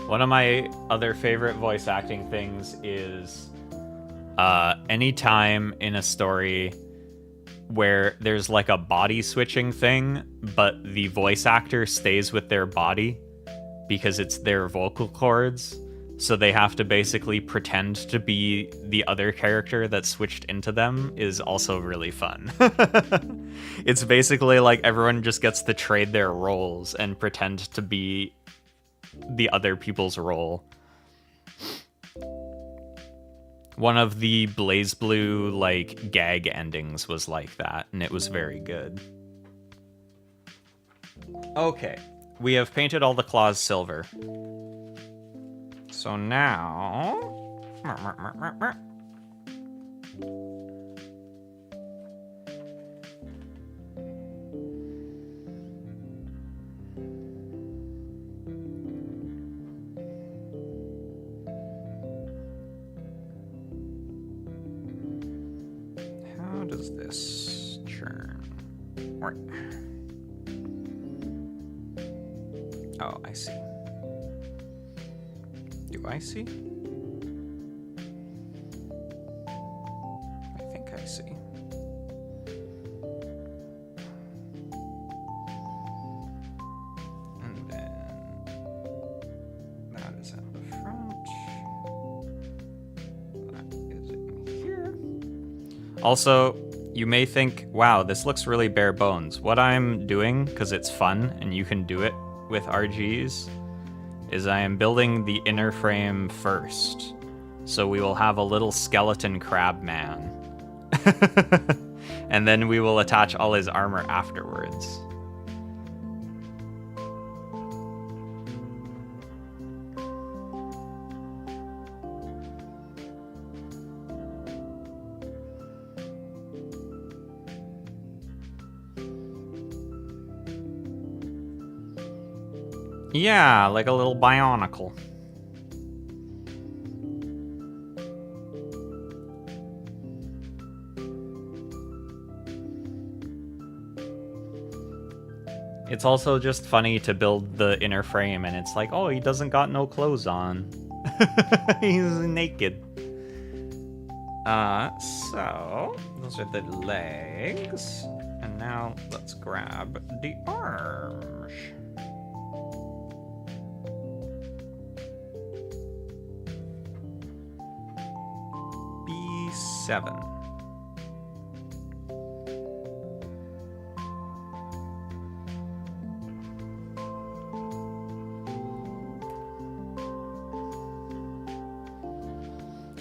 One of my other favorite voice acting things is anytime in a story where there's like a body switching thing, but the voice actor stays with their body because it's their vocal cords. So they have to basically pretend to be the other character that switched into them, is also really fun. It's basically like everyone just gets to trade their roles and pretend to be the other people's role. One of the Blaze Blue like gag endings was like that, and it was very good. Okay, we have painted all the claws silver. So now... How does this churn? Oh, I see. Do I see? I think I see. And then that is at the front. That is in here. Also, you may think, wow, this looks really bare bones. What I'm doing, because it's fun and you can do it with RGs, is I am building the inner frame first. So we will have a little skeleton crab man. And then we will attach all his armor afterwards. Yeah, like a little bionicle. It's also just funny to build the inner frame and it's like, oh, he doesn't got no clothes on. He's naked. So those are the legs. And now let's grab the arms. B7.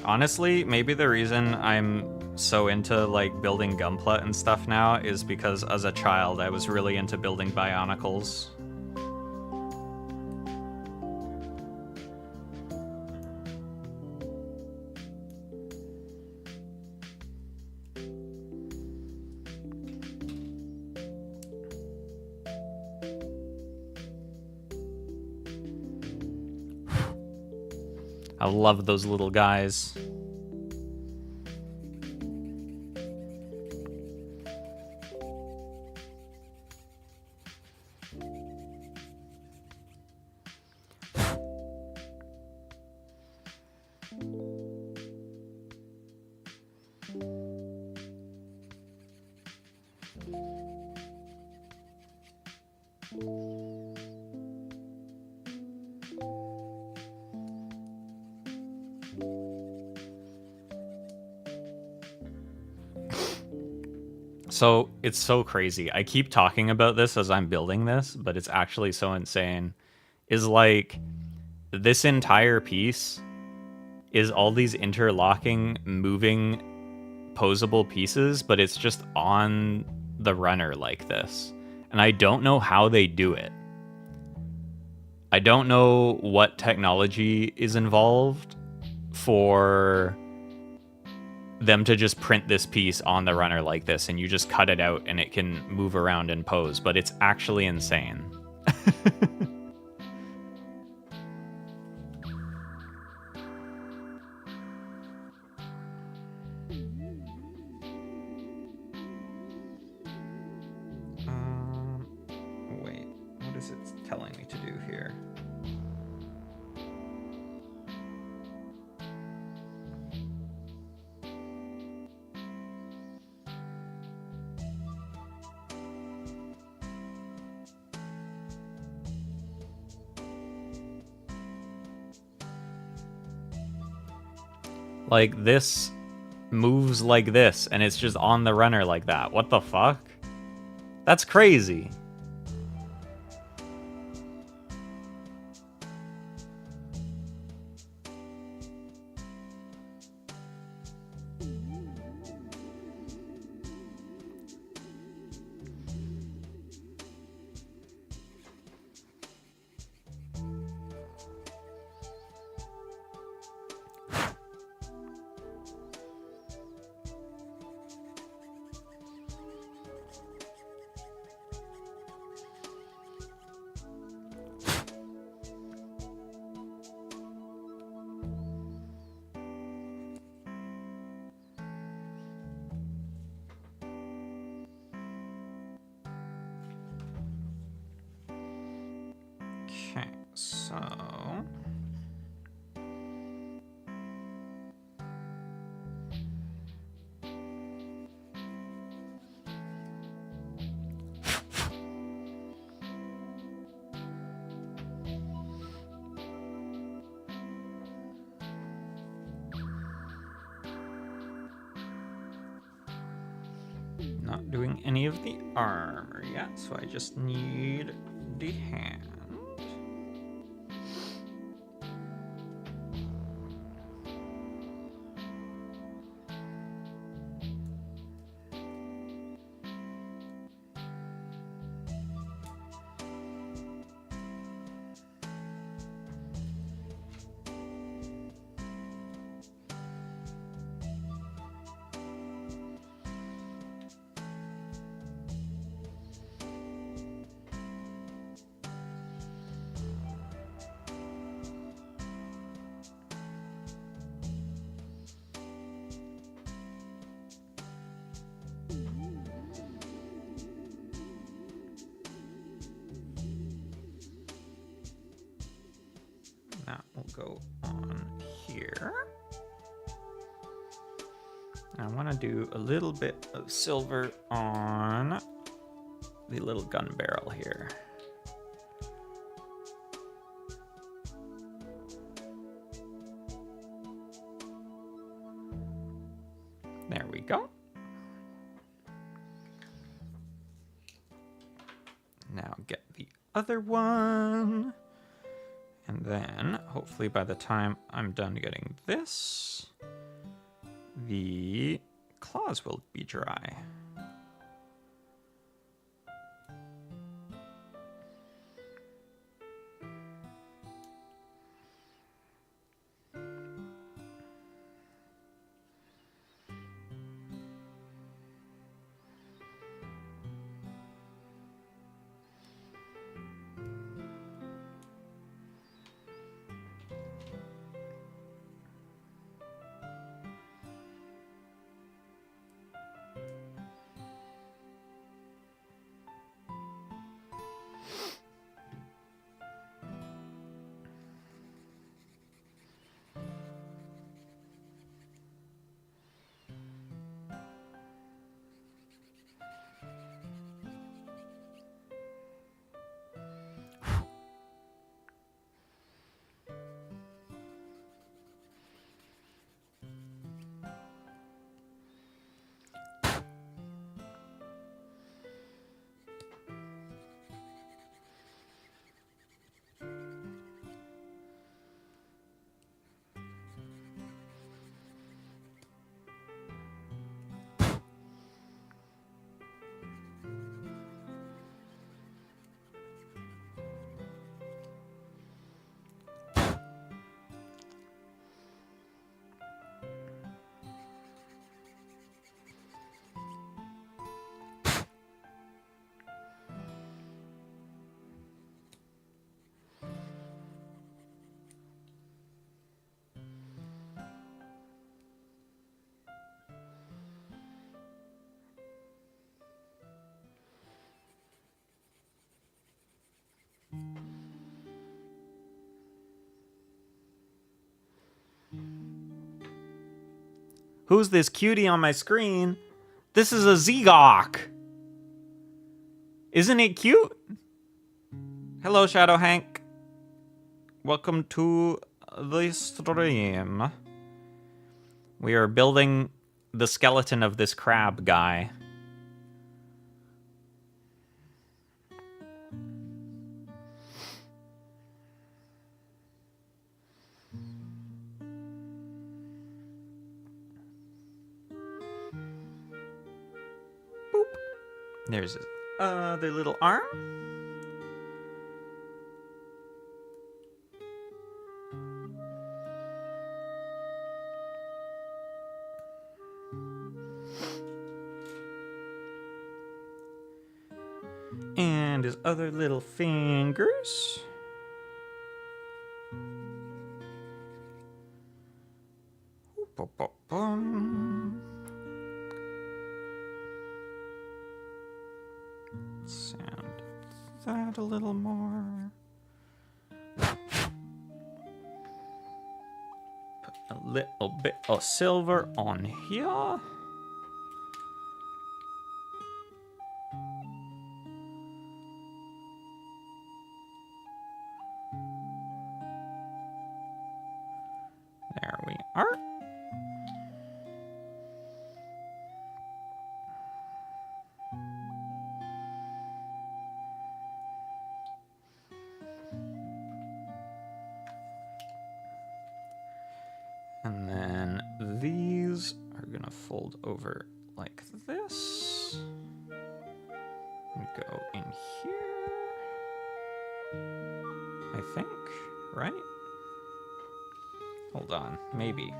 Honestly, maybe the reason I'm so into like building Gunpla and stuff now is because as a child I was really into building Bionicles. I love those little guys. So it's so crazy. I keep talking about this as I'm building this, but it's actually so insane. Is like this entire piece is all these interlocking, moving, posable pieces, but it's just on the runner like this. And I don't know how they do it. I don't know what technology is involved for them to just print this piece on the runner like this, and you just cut it out and it can move around and pose, but it's actually insane. Wait, what is it telling me to do here? Like, this moves like this, and it's just on the runner like that. What the fuck? That's crazy. Okay, so not doing any of the armor yet, so I just need the hand. go on here. I want to do a little bit of silver on the little gun barrel here. There we go. Now get the other one. And then, hopefully by the time I'm done getting this, the claws will be dry. Who's this cutie on my screen? This is a Zegok. Isn't it cute? Hello, Shadow Hank. Welcome to the stream. We are building the skeleton of this crab guy. Boop. There's his other little arm. And his other little fingers. Sand that a little more. Put a little bit of silver on here. There we are. And then these are gonna fold over like this. And go in here. I think, right? Hold on, maybe.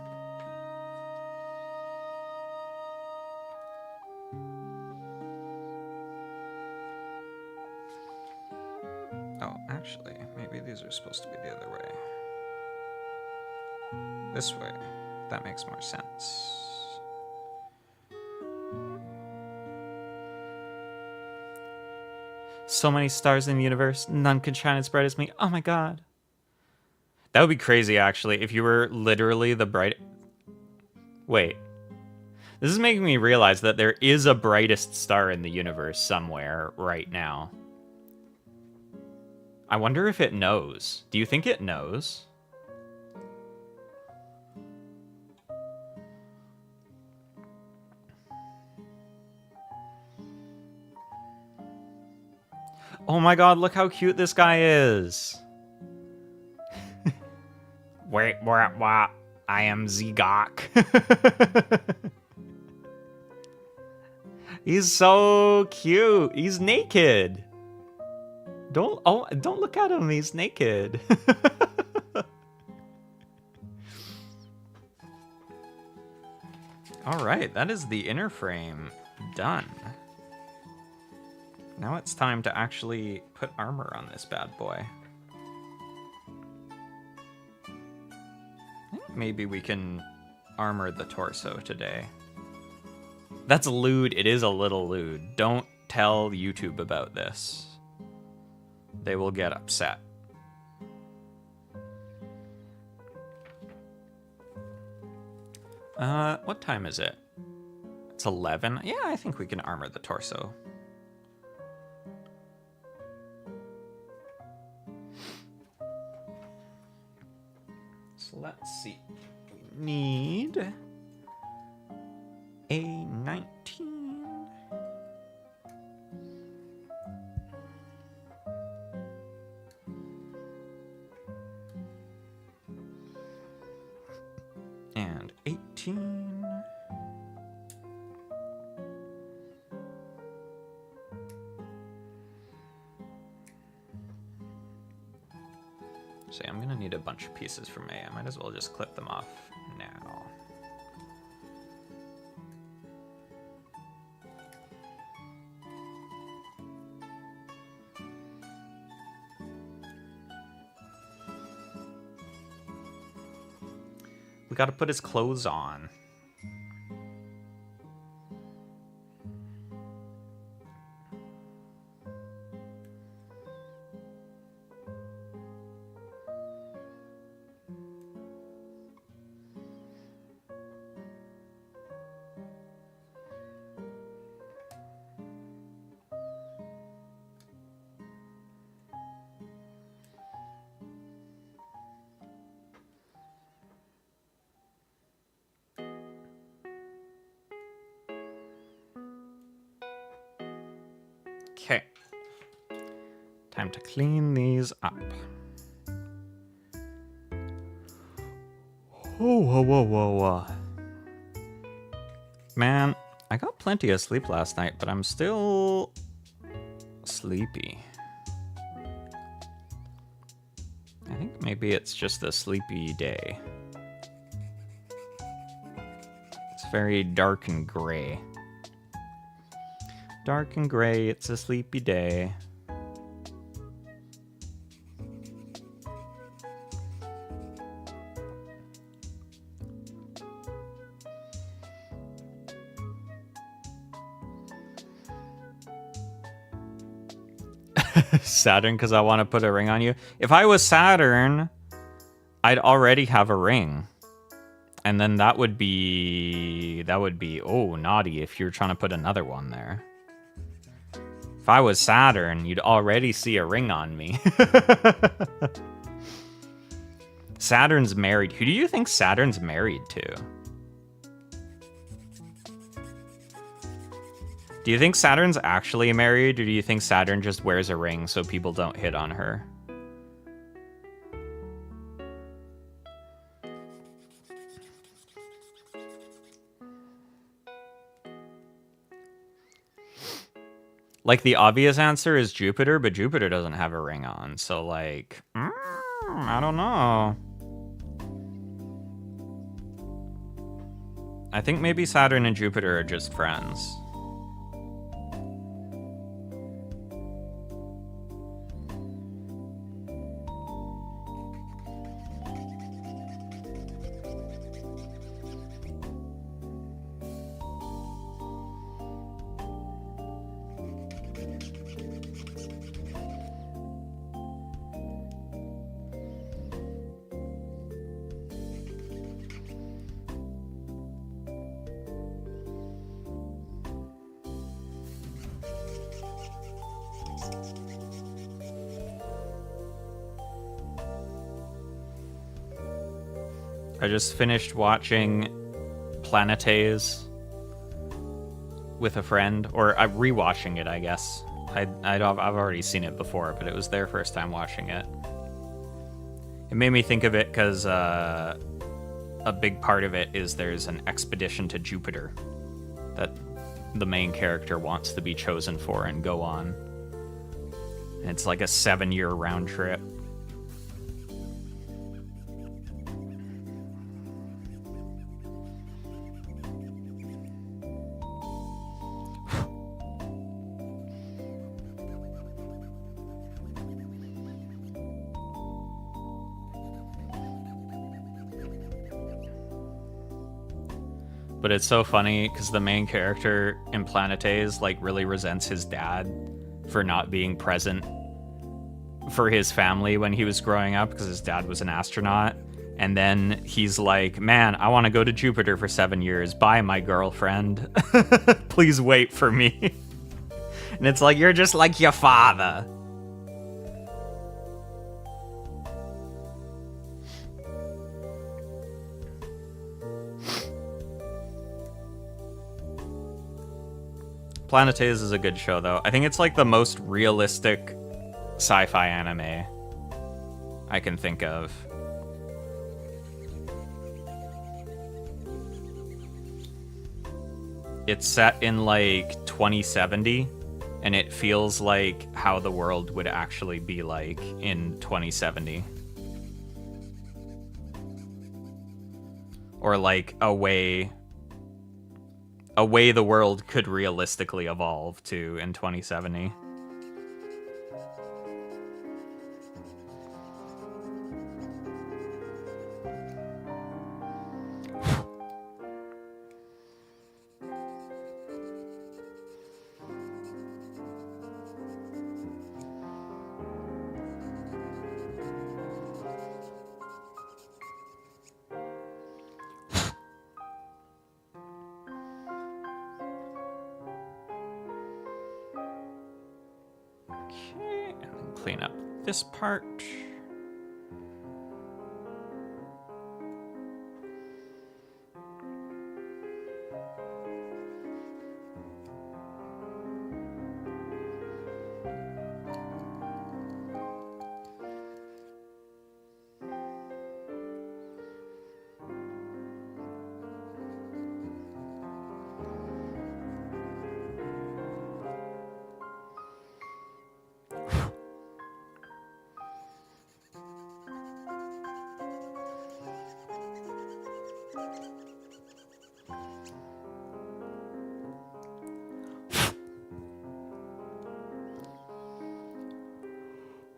Oh, actually, maybe these are supposed to be the other way. This way. That makes more sense. So many stars in the universe, none can shine as bright as me. Oh my god. That would be crazy, actually, if you were literally the bright... Wait. This is making me realize that there is a brightest star in the universe somewhere right now. I wonder if it knows. Do you think it knows? Oh my god, look how cute this guy is. Wait, what? I am Zegok. He's so cute. He's naked. Don't look at him. He's naked. All right, that is the inner frame done. Now it's time to actually put armor on this bad boy. Maybe we can armor the torso today. That's lewd. It is a little lewd. Don't tell YouTube about this. They will get upset. What time is it? It's 11. Yeah, I think we can armor the torso. So let's see. We need a 19. And 18. See, I'm gonna need a bunch of pieces from A. I might as well just clip them off now. We gotta put his clothes on. Okay. Time to clean these up. Whoa. Man, I got plenty of sleep last night, but I'm still sleepy. I think maybe it's just a sleepy day. It's very dark and gray. Dark and gray, it's a sleepy day. Saturn, because I want to put a ring on you. If I was Saturn, I'd already have a ring. And then that would be, oh, naughty if you're trying to put another one there. If I was Saturn, you'd already see a ring on me. Saturn's married. Who do you think Saturn's married to? Do you think Saturn's actually married, or do you think Saturn just wears a ring so people don't hit on her? Like, the obvious answer is Jupiter, but Jupiter doesn't have a ring on, so, like, I don't know. I think maybe Saturn and Jupiter are just friends. I just finished watching PlaNor's with a friend, or I'm rewatching it, I guess. I've already seen it before, but it was their first time watching it. It made me think of it because a big part of it is there's an expedition to Jupiter that the main character wants to be chosen for and go on. And it's like a 7-year round trip. But it's so funny because the main character in PlaNor's like really resents his dad for not being present for his family when he was growing up because his dad was an astronaut. And then he's like, man, I want to go to Jupiter for 7 years. Bye, my girlfriend. Please wait for me. And it's like, you're just like your father. PlaNor's is a good show, though. I think it's like the most realistic sci-fi anime I can think of. It's set in like 2070, and it feels like how the world would actually be like in 2070. Or like a way the world could realistically evolve to in 2070. Clean up this part.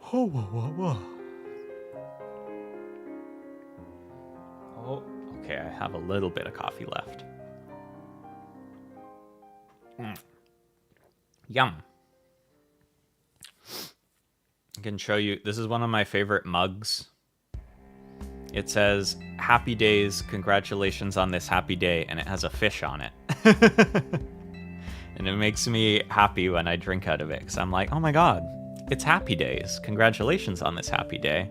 Whoa, whoa, whoa, whoa. Oh, okay, I have a little bit of coffee left. Yum. I can show you, this is one of my favorite mugs. It says, "Happy days, congratulations on this happy day," and it has a fish on it. And it makes me happy when I drink out of it, because I'm like, oh my god, it's happy days. Congratulations on this happy day.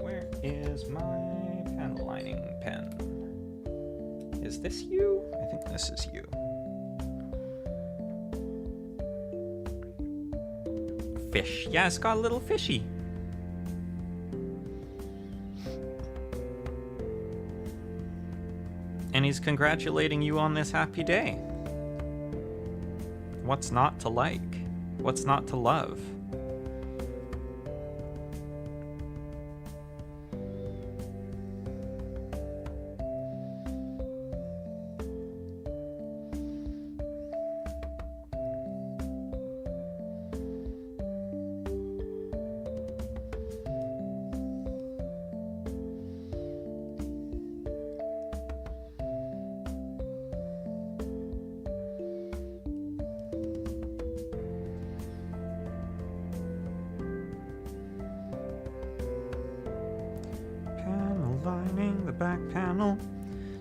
Where is my panel lining pen? Is this you? I think this is you. Fish. Yeah, it's got a little fishy. And he's congratulating you on this happy day. What's not to like? What's not to love?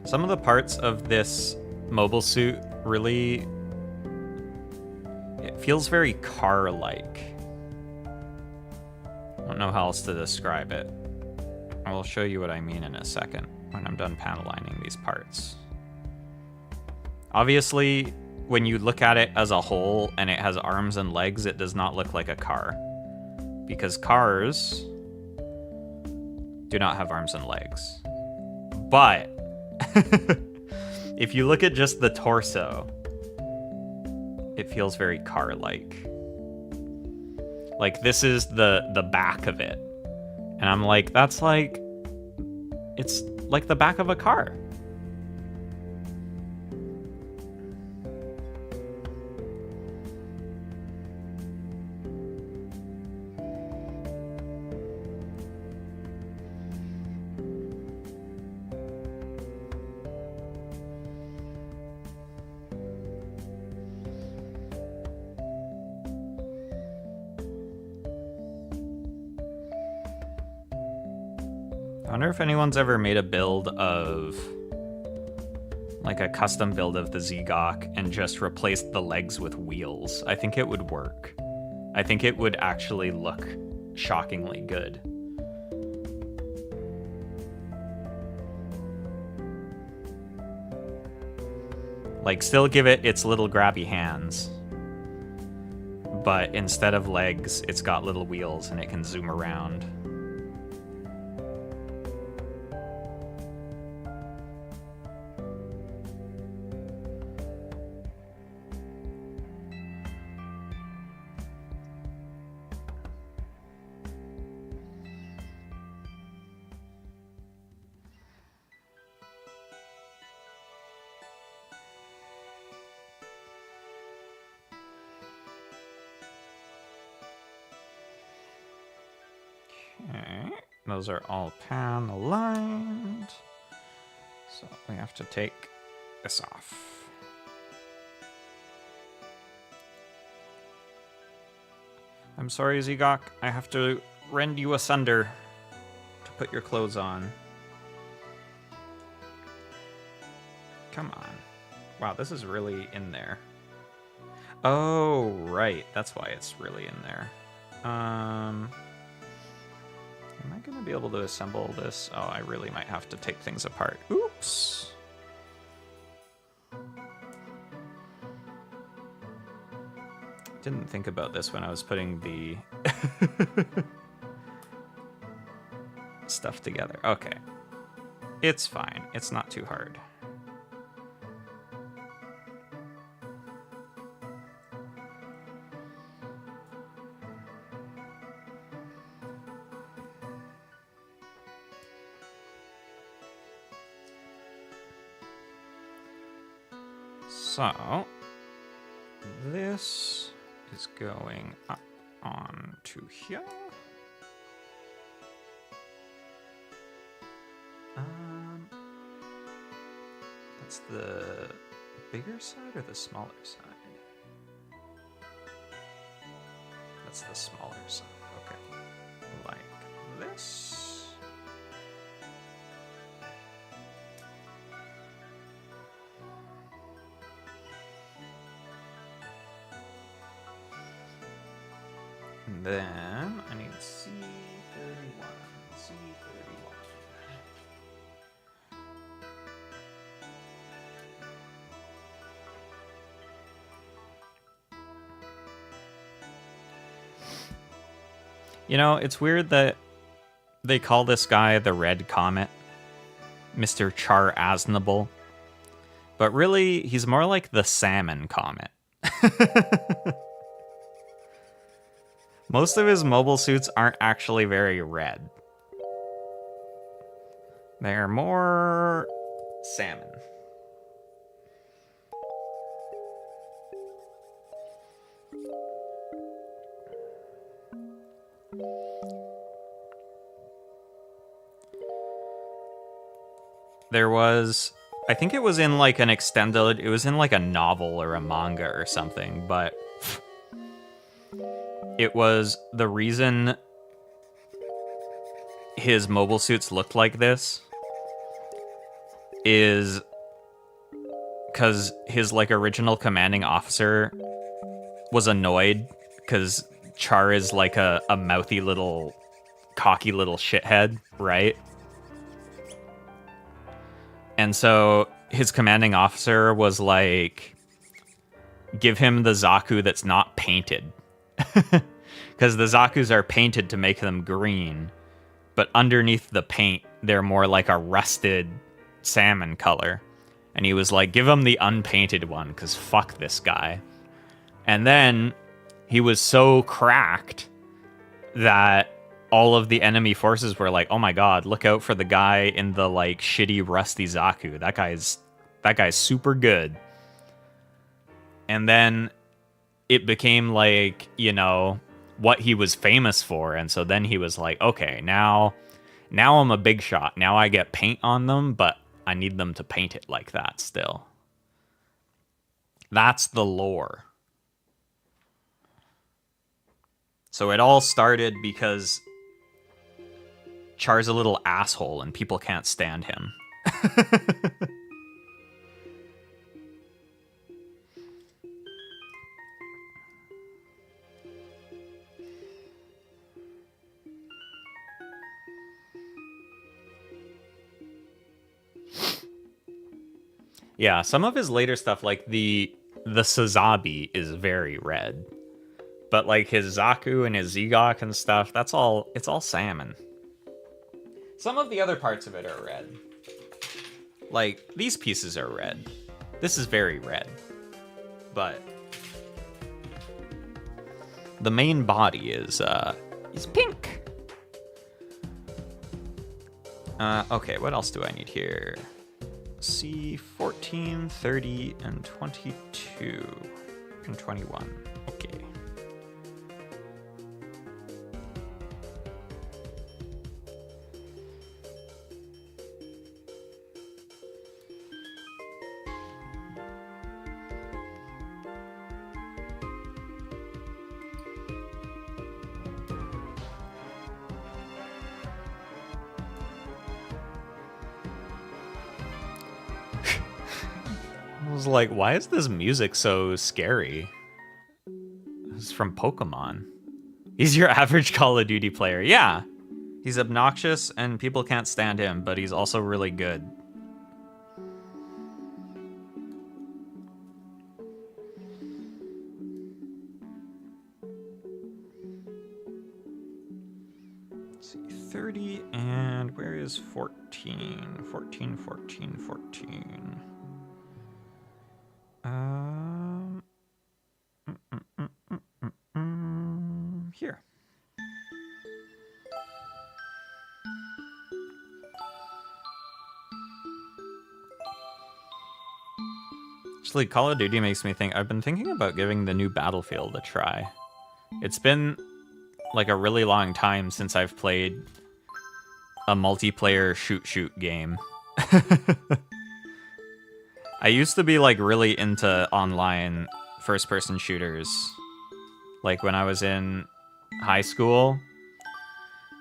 Some of the parts of this mobile suit really, it feels very car-like. don't know how else to describe it. I will show you what I mean in a second when I'm done panel lining these parts. Obviously, when you look at it as a whole and it has arms and legs, it does not look like a car. Because cars do not have arms and legs. But if you look at just the torso, it feels very car-like. Like, this is the back of it. And I'm like, that's like... It's like the back of a car. I wonder if anyone's ever made a build of, like a custom build of the Zgok and just replaced the legs with wheels. I think it would work. I think it would actually look shockingly good. Like, still give it its little grabby hands, but instead of legs, it's got little wheels and it can zoom around. Okay, those are all pan aligned. So we have to take this off. I'm sorry, Zgok. I have to rend you asunder to put your clothes on. Come on. Wow, this is really in there. Oh, right. That's why it's really in there. Am I going to be able to assemble this? Oh, I really might have to take things apart. Oops. Didn't think about this when I was putting the stuff together. Okay. It's fine. It's not too hard. So, this is going up onto here. That's the bigger side or the smaller side? That's the smaller side, okay. Like this. And then I need C31. C31. You know, it's weird that they call this guy the Red Comet, Mr. Char Aznable, but really he's more like the Salmon Comet. Most of his mobile suits aren't actually very red. They're more salmon. There was, I think it was in like an extended, it was in like a novel or a manga or something, but it was the reason his mobile suits looked like this is because his like original commanding officer was annoyed because Char is like a mouthy little cocky little shithead, right? And so his commanding officer was like, give him the Zaku that's not painted. Because the Zakus are painted to make them green, but underneath the paint, they're more like a rusted salmon color. And he was like, give him the unpainted one, because fuck this guy. And then he was so cracked that all of the enemy forces were like, oh my god, look out for the guy in the like shitty rusty Zaku. That guy's super good. And then it became like, you know, what he was famous for. And so then he was like, okay, now I'm a big shot. Now I get paint on them, but I need them to paint it like that still. That's the lore. So it all started because Char's a little asshole and people can't stand him. Yeah, some of his later stuff, like the Sazabi, is very red. But like his Zaku and his Zegok and stuff, it's all salmon. Some of the other parts of it are red. Like, these pieces are red. This is very red. But the main body is pink. Okay, what else do I need here? See, 14, 30, and 22, and 21. Okay. I was like, why is this music so scary? It's from Pokemon. He's your average Call of Duty player. Yeah. He's obnoxious and people can't stand him, but he's also really good. Let's see, 30, and where is 14? 14, 14, 14. Here. Actually, Call of Duty makes me think, I've been thinking about giving the new Battlefield a try. It's been like a really long time since I've played a multiplayer shoot game. I used to be like really into online first-person shooters. Like when I was in high school,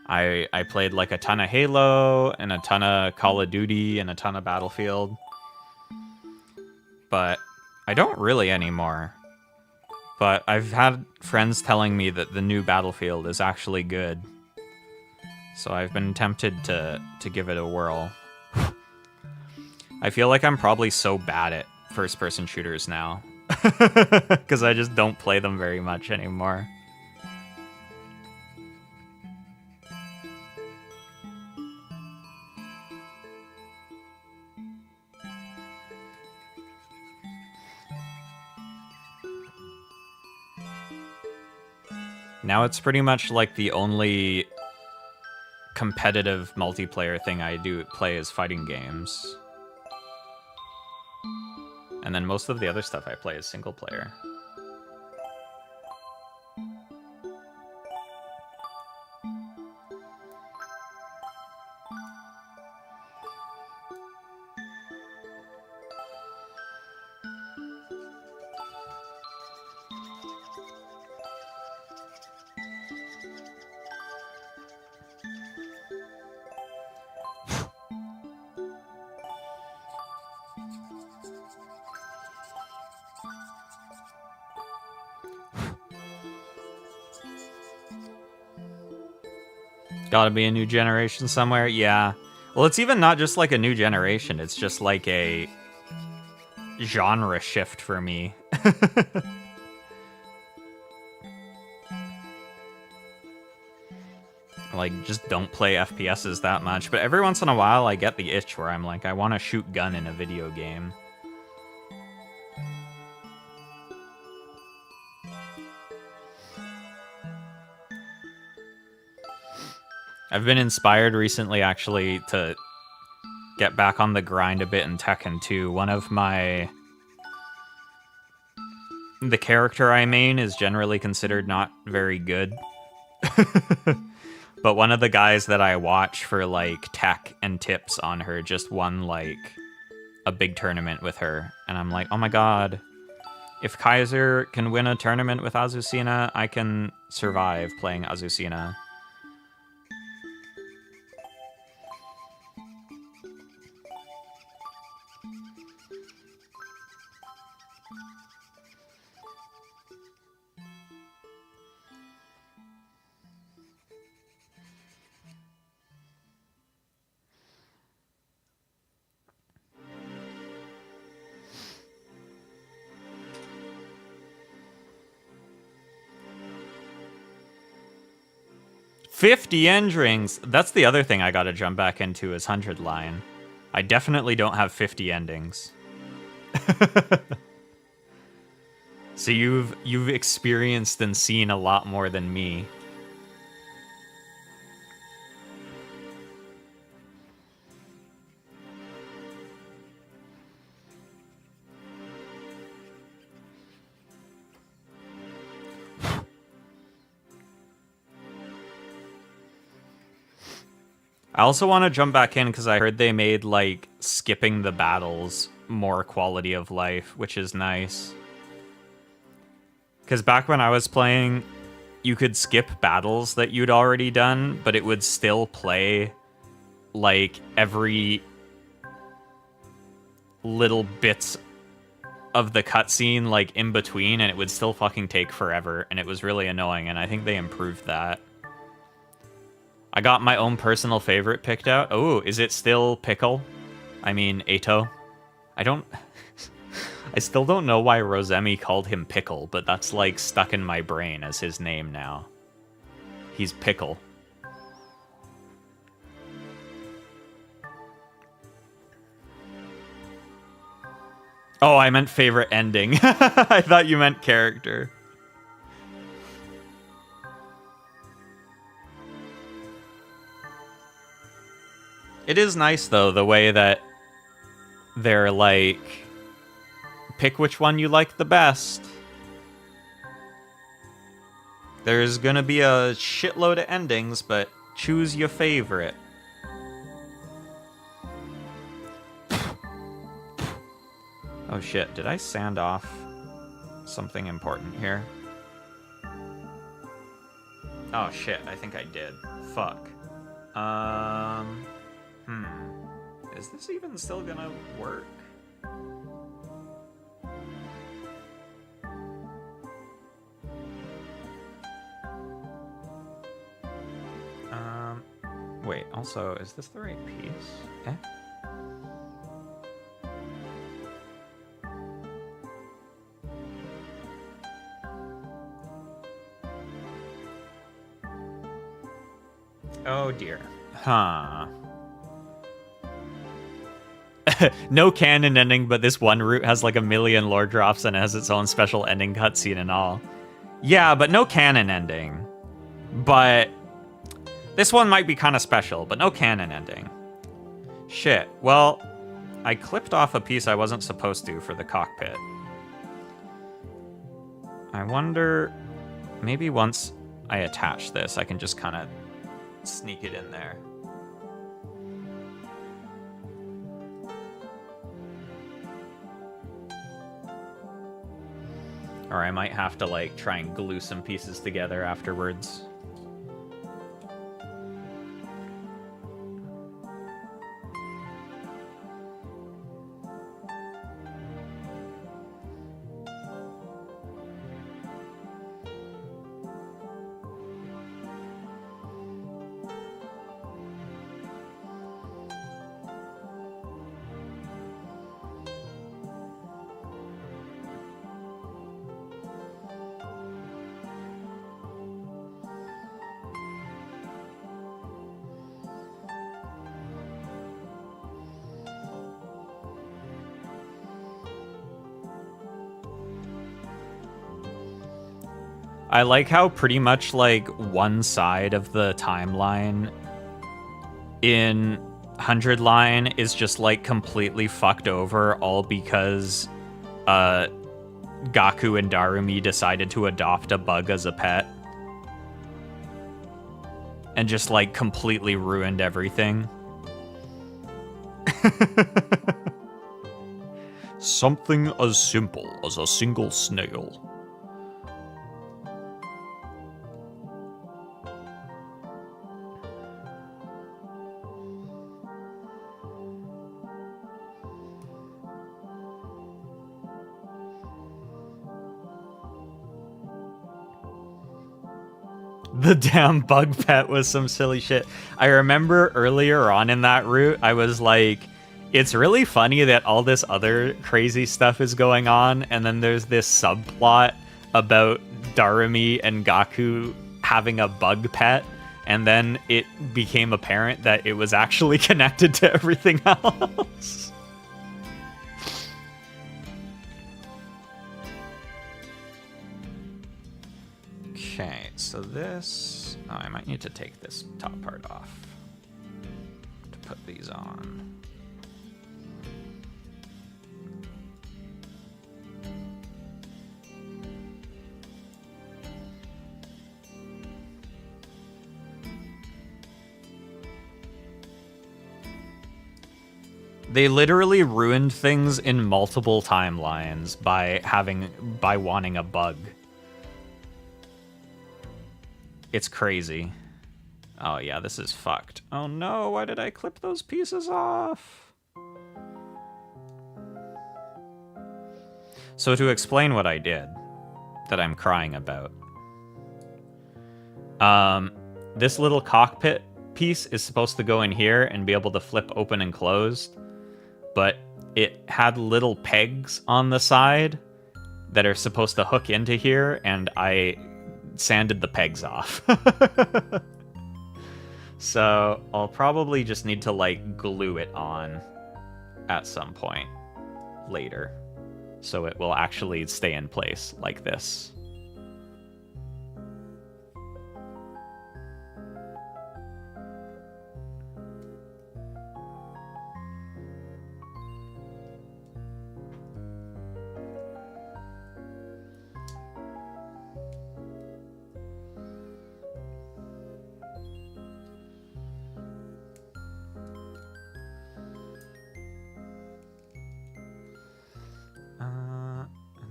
I played like a ton of Halo and a ton of Call of Duty and a ton of Battlefield. But I don't really anymore. But I've had friends telling me that the new Battlefield is actually good. So I've been tempted to give it a whirl. I feel like I'm probably so bad at first-person shooters now. Because I just don't play them very much anymore. Now it's pretty much like the only competitive multiplayer thing I do play is fighting games. And then most of the other stuff I play is single player. Gotta be a new generation somewhere. Yeah. Well, it's even not just like a new generation. It's just like a genre shift for me. Like, just don't play FPSs that much. But every once in a while, I get the itch where I'm like, I want to shoot gun in a video game. I've been inspired recently, actually, to get back on the grind a bit in Tekken 2. The character I main is generally considered not very good. But one of the guys that I watch for, like, tech and tips on her just won, like, a big tournament with her. And I'm like, oh my god. If Kaiser can win a tournament with Azucena, I can survive playing Azucena. $50 endings. That's the other thing I gotta jump back into is 100 line. I definitely don't have 50 endings. So you've experienced and seen a lot more than me. I also want to jump back in because I heard they made, like, skipping the battles more quality of life, which is nice. Because back when I was playing, you could skip battles that you'd already done, but it would still play, like, every little bits of the cutscene, like, in between, and it would still fucking take forever, and it was really annoying, and I think they improved that. I got my own personal favorite picked out. Oh, is it still Pickle? I mean, Ato? I still don't know why Rosemi called him Pickle, but that's, like, stuck in my brain as his name now. He's Pickle. Oh, I meant favorite ending. I thought you meant character. It is nice, though, the way that they're like, pick which one you like the best. There's gonna be a shitload of endings, but choose your favorite. Oh shit, did I sand off something important here? Oh shit, I think I did. Fuck. Is this even still gonna work? Wait, also, is this the right piece? Eh? Oh dear. Huh. No canon ending, but this one route has like 1 million lore drops and it has its own special ending cutscene and all. Yeah, but no canon ending. But this one might be kind of special, but no canon ending. Shit. Well, I clipped off a piece I wasn't supposed to for the cockpit. I wonder, maybe once I attach this, I can just kind of sneak it in there. Or I might have to, like, try and glue some pieces together afterwards. I like how pretty much like one side of the timeline in 100 Line is just like completely fucked over, all because Gaku and Darumi decided to adopt a bug as a pet. And just like completely ruined everything. Something as simple as a single snail. The damn bug pet was some silly shit. I remember earlier on in that route, I was like, it's really funny that all this other crazy stuff is going on, and then there's this subplot about Darumi and Gaku having a bug pet, and then it became apparent that it was actually connected to everything else. Okay, so this... Oh, I might need to take this top part off to put these on. They literally ruined things in multiple timelines by wanting a bug. It's crazy. Oh yeah, this is fucked. Oh no, why did I clip those pieces off? So to explain what I did, that I'm crying about. This little cockpit piece is supposed to go in here and be able to flip open and closed, but it had little pegs on the side that are supposed to hook into here, and I sanded the pegs off. So I'll probably just need to like glue it on at some point later, so it will actually stay in place like this.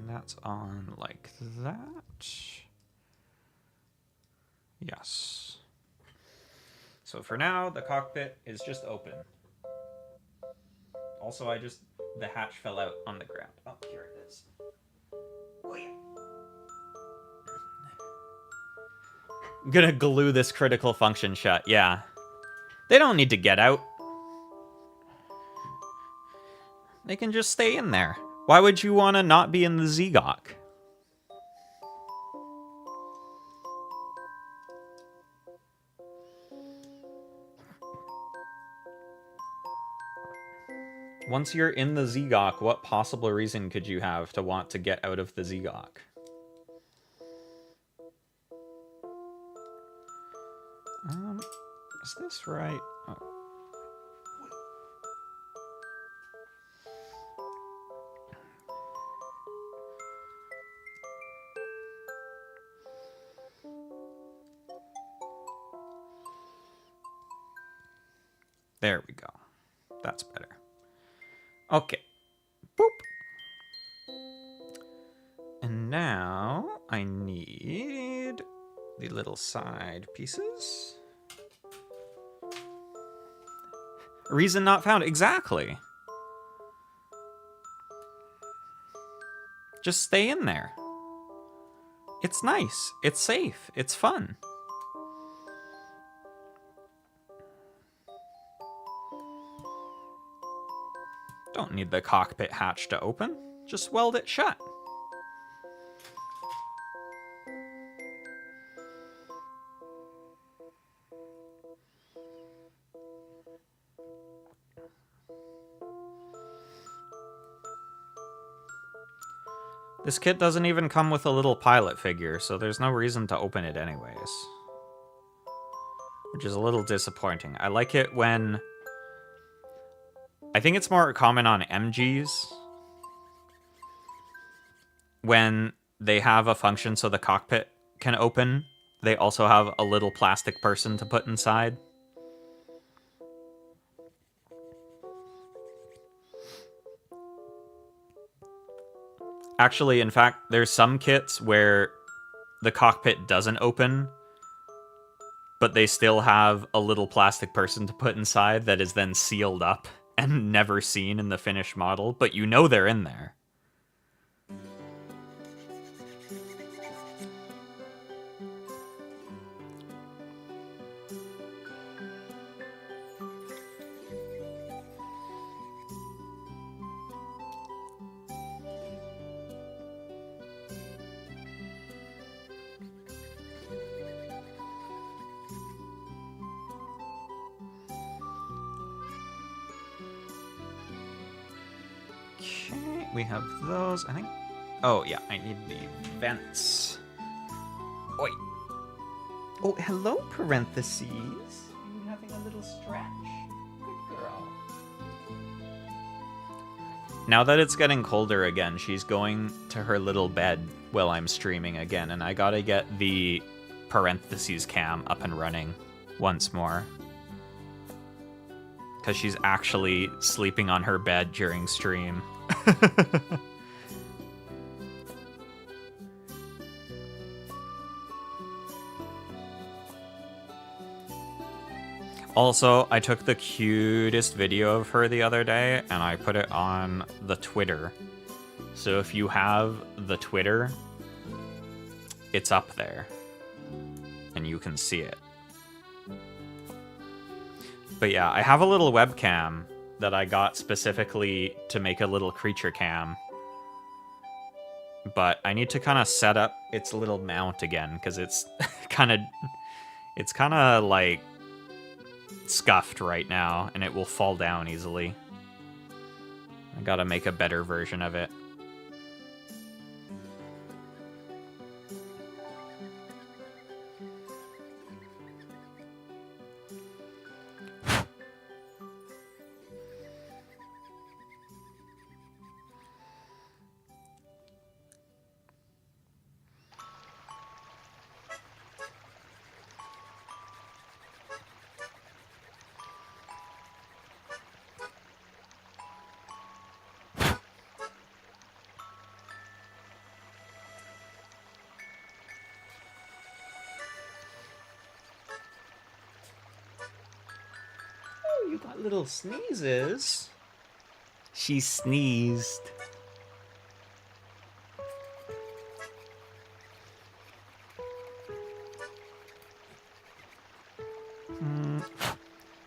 That's on like that. Yes. So for now, the cockpit is just open. Also, the hatch fell out on the ground. Oh, here it is. Oh, yeah. I'm gonna glue this critical function shut, yeah. They don't need to get out. They can just stay in there. Why would you want to not be in the Zegok? Once you're in the Zegok, what possible reason could you have to want to get out of the Zegok? Is this right? Oh. There we go. That's better. Okay. Boop. And now I need the little side pieces. Reason not found. Exactly. Just stay in there. It's nice. It's safe. It's fun. Don't need the cockpit hatch to open. Just weld it shut. This kit doesn't even come with a little pilot figure, so there's no reason to open it anyways. Which is a little disappointing. I like it when... I think it's more common on MGs. When they have a function so the cockpit can open, they also have a little plastic person to put inside. Actually, in fact, there's some kits where the cockpit doesn't open, but they still have a little plastic person to put inside that is then sealed up and never seen in the finished model, but you know they're in there. Okay, we have those, I think. Oh, yeah, I need the vents. Oi. Oh, hello, parentheses. You having a little stretch? Good girl. Now that it's getting colder again, she's going to her little bed while I'm streaming again, and I gotta get the parentheses cam up and running once more. Because she's actually sleeping on her bed during stream. Also, I took the cutest video of her the other day, and I put it on the Twitter. So if you have the Twitter, it's up there, and you can see it. But yeah, I have a little webcam that I got specifically to make a little creature cam. But I need to kind of set up its little mount again, because it's kind of like scuffed right now, and it will fall down easily. I gotta make a better version of it. You got little sneezes. She sneezed.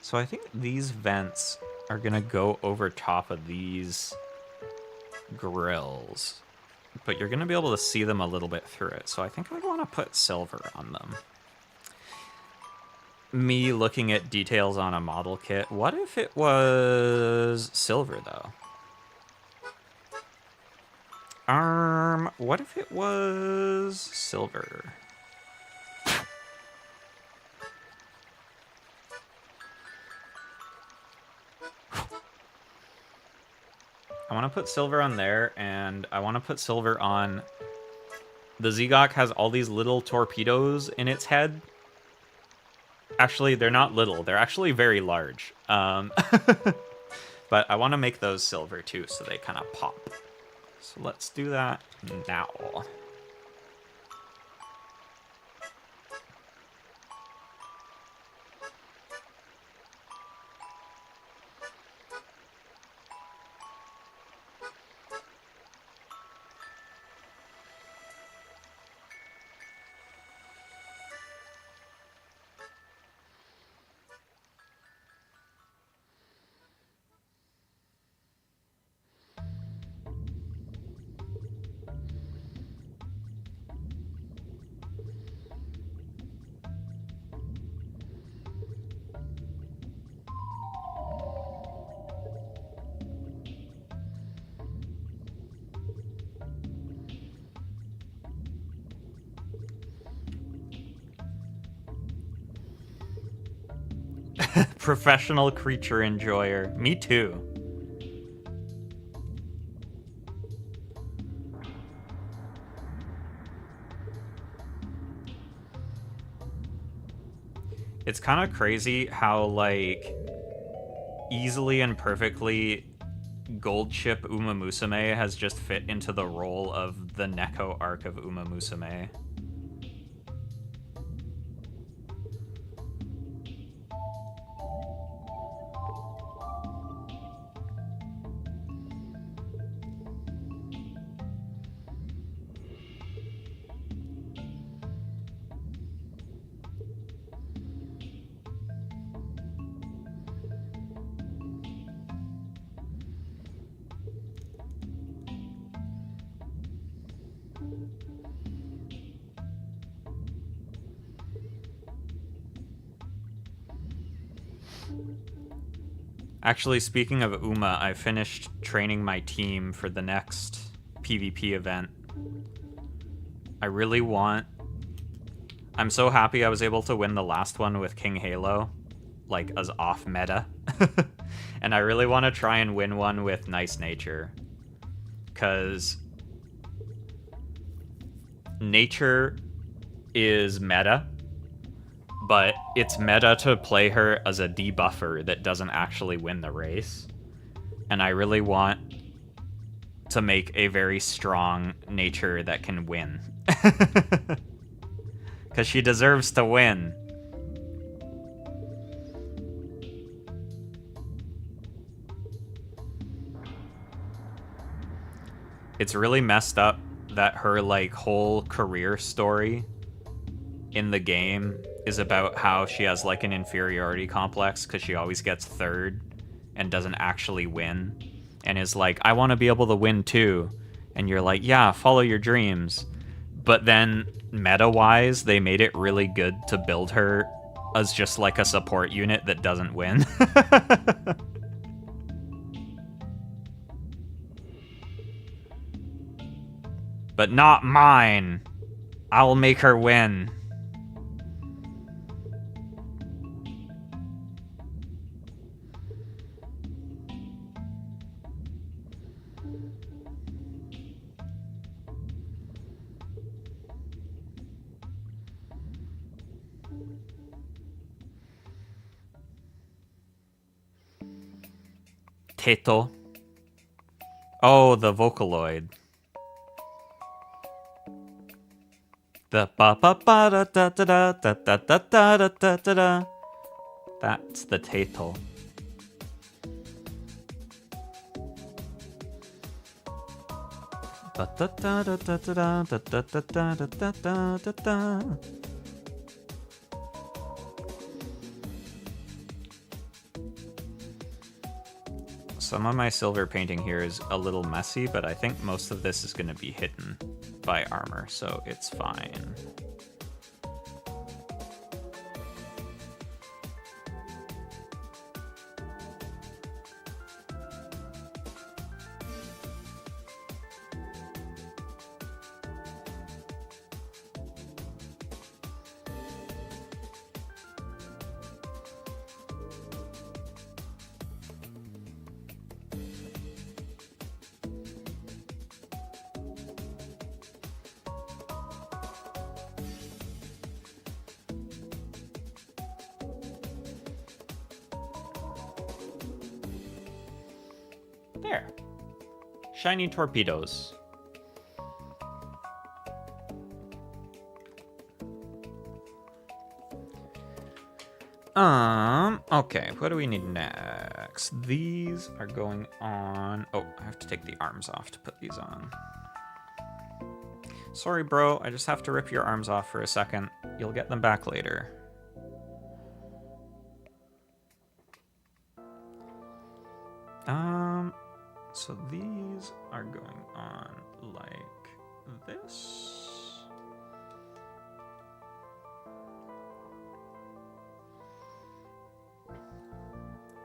So I think these vents are gonna go over top of these grills, but you're gonna be able to see them a little bit through it. So I think I want to put silver on them. Me looking at details on a model kit. What if it was silver, though? What if it was silver? I want to put silver on there, and I want to put silver on... The Zegok has all these little torpedoes in its head. Actually, they're not little. They're actually very large. But I want to make those silver, too, so they kind of pop. So let's do that now. Professional creature enjoyer. Me too. It's kind of crazy how, like, easily and perfectly Gold Chip Uma Musume has just fit into the role of the Neko arc of Uma Musume. Actually, speaking of Uma, I finished training my team for the next PvP event. I really want... I'm so happy I was able to win the last one with King Halo, like, as off-meta. And I really want to try and win one with Nice Nature. Because Nature is meta, but it's meta to play her as a debuffer that doesn't actually win the race. And I really want to make a very strong Nature that can win. Because she deserves to win. It's really messed up that her, like, whole career story in the game is about how she has, like, an inferiority complex because she always gets third and doesn't actually win, and is like, I want to be able to win too. And you're like, yeah, follow your dreams. But then meta-wise, they made it really good to build her as just like a support unit that doesn't win. But not mine. I'll make her win. Teto. Oh, the Vocaloid. The ba ba ba da da da da da da da da da da da. That's the Teto. Ba da da da da da da da da da da da da da. Some of my silver painting here is a little messy, but I think most of this is going to be hidden by armor, so it's fine. There. Shiny torpedoes. Okay, what do we need next? These are going on... Oh, I have to take the arms off to put these on. Sorry, bro, I just have to rip your arms off for a second. You'll get them back later. So these are going on like this.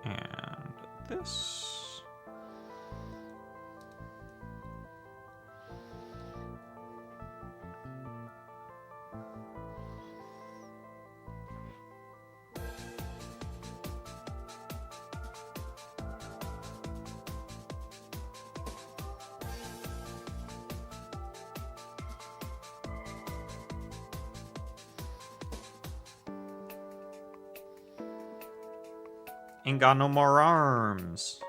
And this. Ain't got no more arms.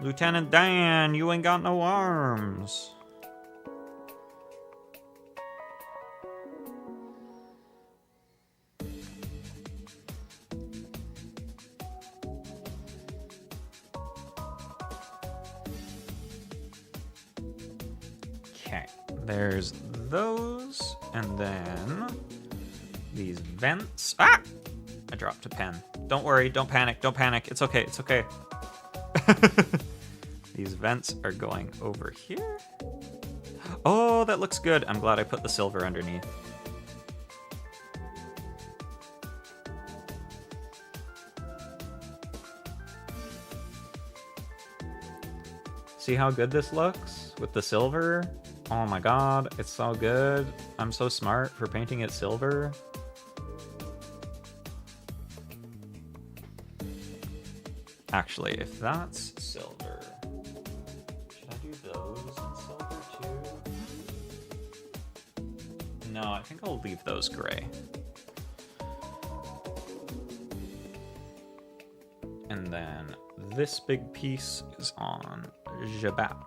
Lieutenant Dan, you ain't got no arms. Okay, there's those, and then these vents. Ah! I dropped a pen. Don't worry, don't panic, it's okay, it's okay. These vents are going over here. Oh, that looks good. I'm glad I put the silver underneath. See how good this looks with the silver? Oh my god, it's so good. I'm so smart for painting it silver. Actually, if that's silver, should I do those in silver too? No, I think I'll leave those gray. And then this big piece is on Jabak.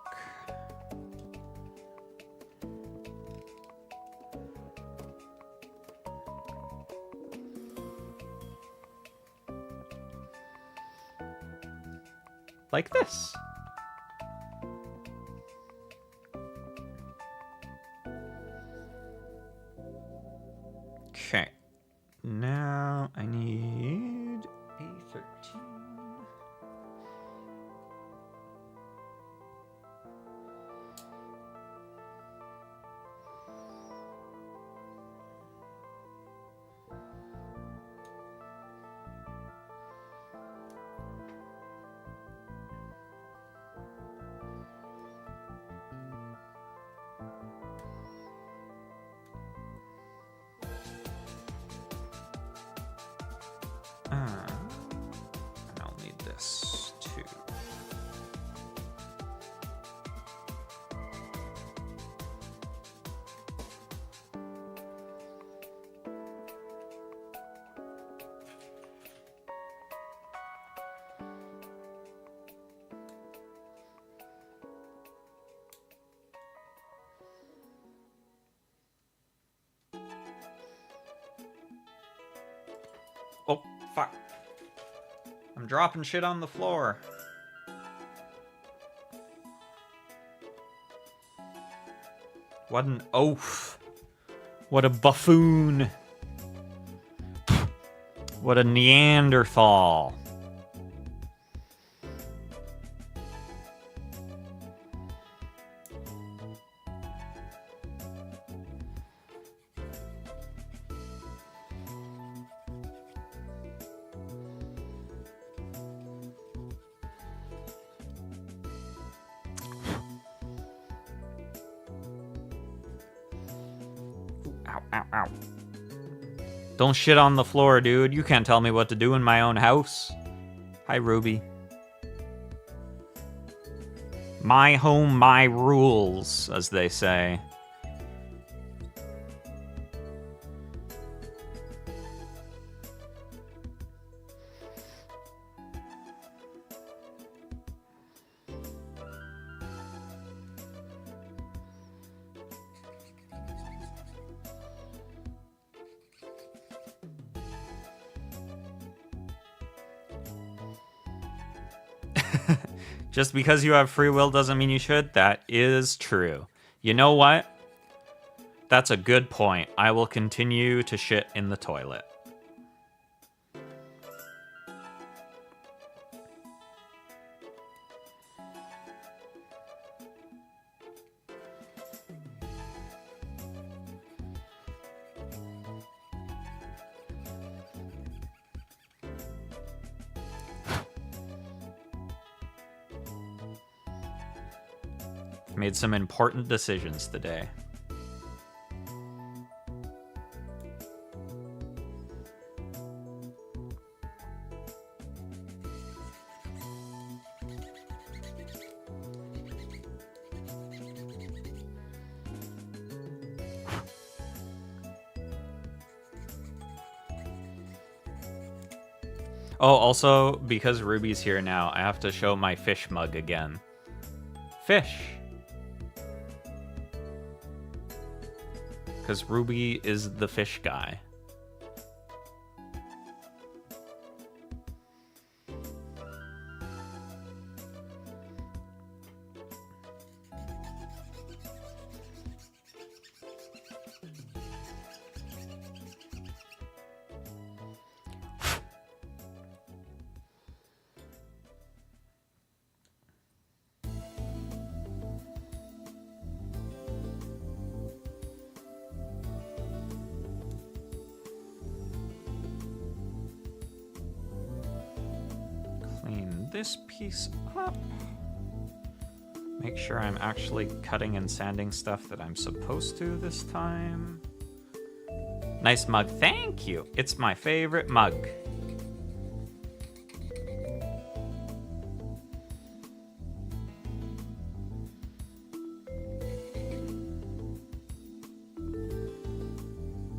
Like this. Okay. Now I need A13. And I'll need this too. Oh, fuck. I'm dropping shit on the floor. What an oaf. What a buffoon. What a Neanderthal. Ow, ow, ow. Don't shit on the floor, dude. You can't tell me what to do in my own house. Hi, Ruby. My home, my rules, as they say. Just because you have free will doesn't mean you should. That is true. You know what? That's a good point. I will continue to shit in the toilet. Made some important decisions today. Oh, also, because Ruby's here now, I have to show my fish mug again. Fish! Because Ruby is the fish guy. This piece up. Make sure I'm actually cutting and sanding stuff that I'm supposed to this time. Nice mug, thank you. It's my favorite mug.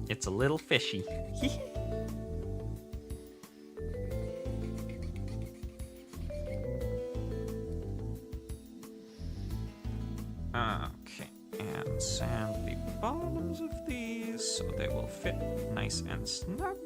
It's a little fishy. Okay, and sand the bottoms of these so they will fit nice and snug.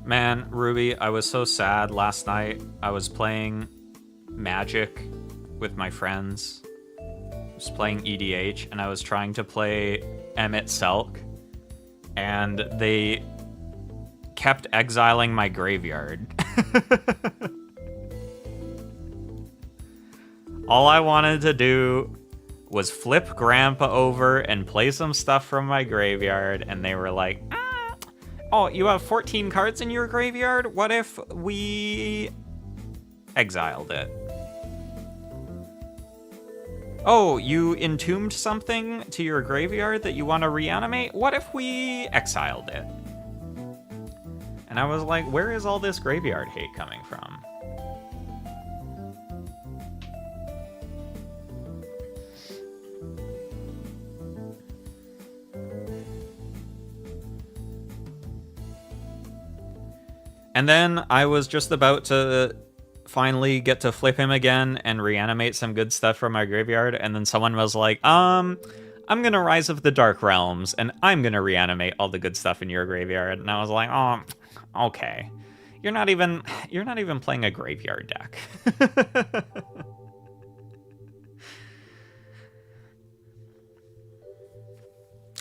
Man, Ruby, I was so sad last night. I was playing Magic with my friends. I was playing EDH, and I was trying to play Emmett Selk, and they kept exiling my graveyard. All I wanted to do was flip Grandpa over and play some stuff from my graveyard, and they were like, oh, you have 14 cards in your graveyard? What if we exiled it? Oh, you entombed something to your graveyard that you want to reanimate? What if we exiled it? And I was like, where is all this graveyard hate coming from? And then I was just about to finally get to flip him again and reanimate some good stuff from my graveyard, and then someone was like, I'm gonna Rise of the Dark Realms, and I'm gonna reanimate all the good stuff in your graveyard. And I was like, oh, okay. You're not even playing a graveyard deck.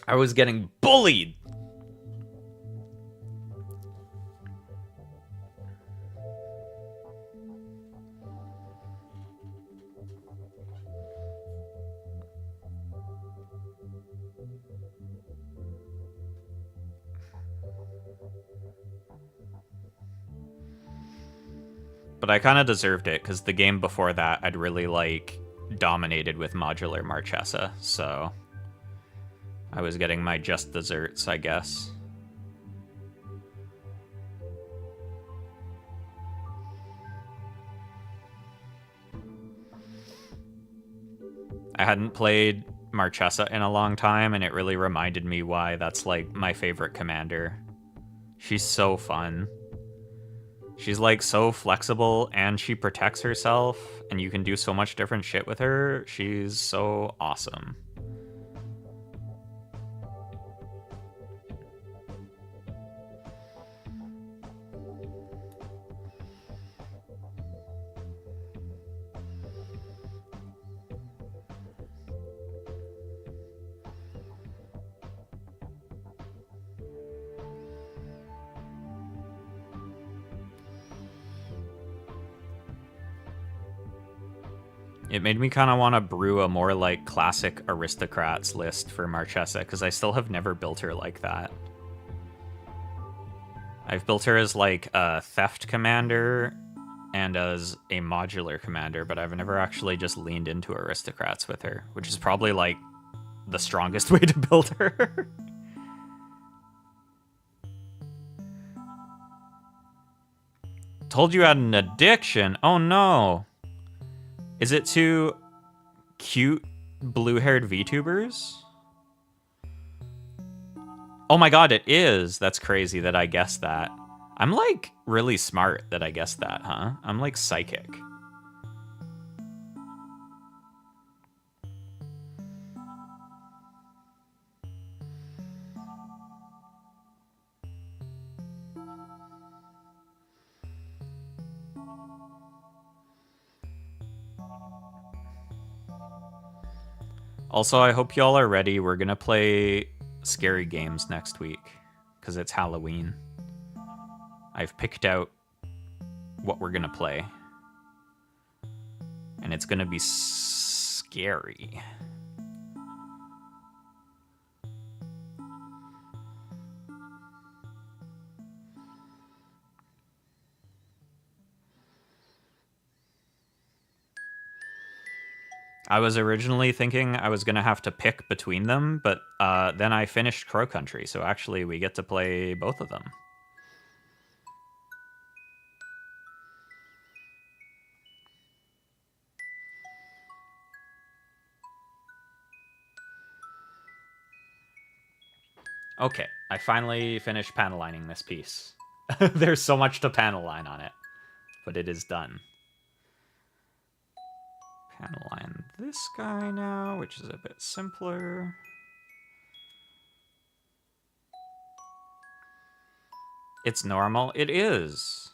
I was getting bullied. But I kind of deserved it, because the game before that, I'd really, dominated with modular Marchesa, so I was getting my just desserts, I guess. I hadn't played Marchesa in a long time, and it really reminded me why that's, my favorite commander. She's so fun. She's, so flexible, and she protects herself, and you can do so much different shit with her. She's so awesome. It made me kind of want to brew a more, classic aristocrats list for Marchesa, because I still have never built her like that. I've built her as like a theft commander and as a modular commander, but I've never actually just leaned into aristocrats with her, which is probably like the strongest way to build her. Told you had an addiction. Oh no. Is it to cute blue-haired VTubers? Oh my god, it is. That's crazy that I guessed that. I'm like really smart that I guessed that, huh? I'm like psychic. Also, I hope y'all are ready. We're gonna play scary games next week because it's Halloween. I've picked out what we're gonna play, and it's gonna be scary. I was originally thinking I was going to have to pick between them, but then I finished Crow Country, so actually we get to play both of them. Okay, I finally finished panel lining this piece. There's so much to panel line on it, but it is done. Panel line this guy now, which is a bit simpler. It's normal. It is.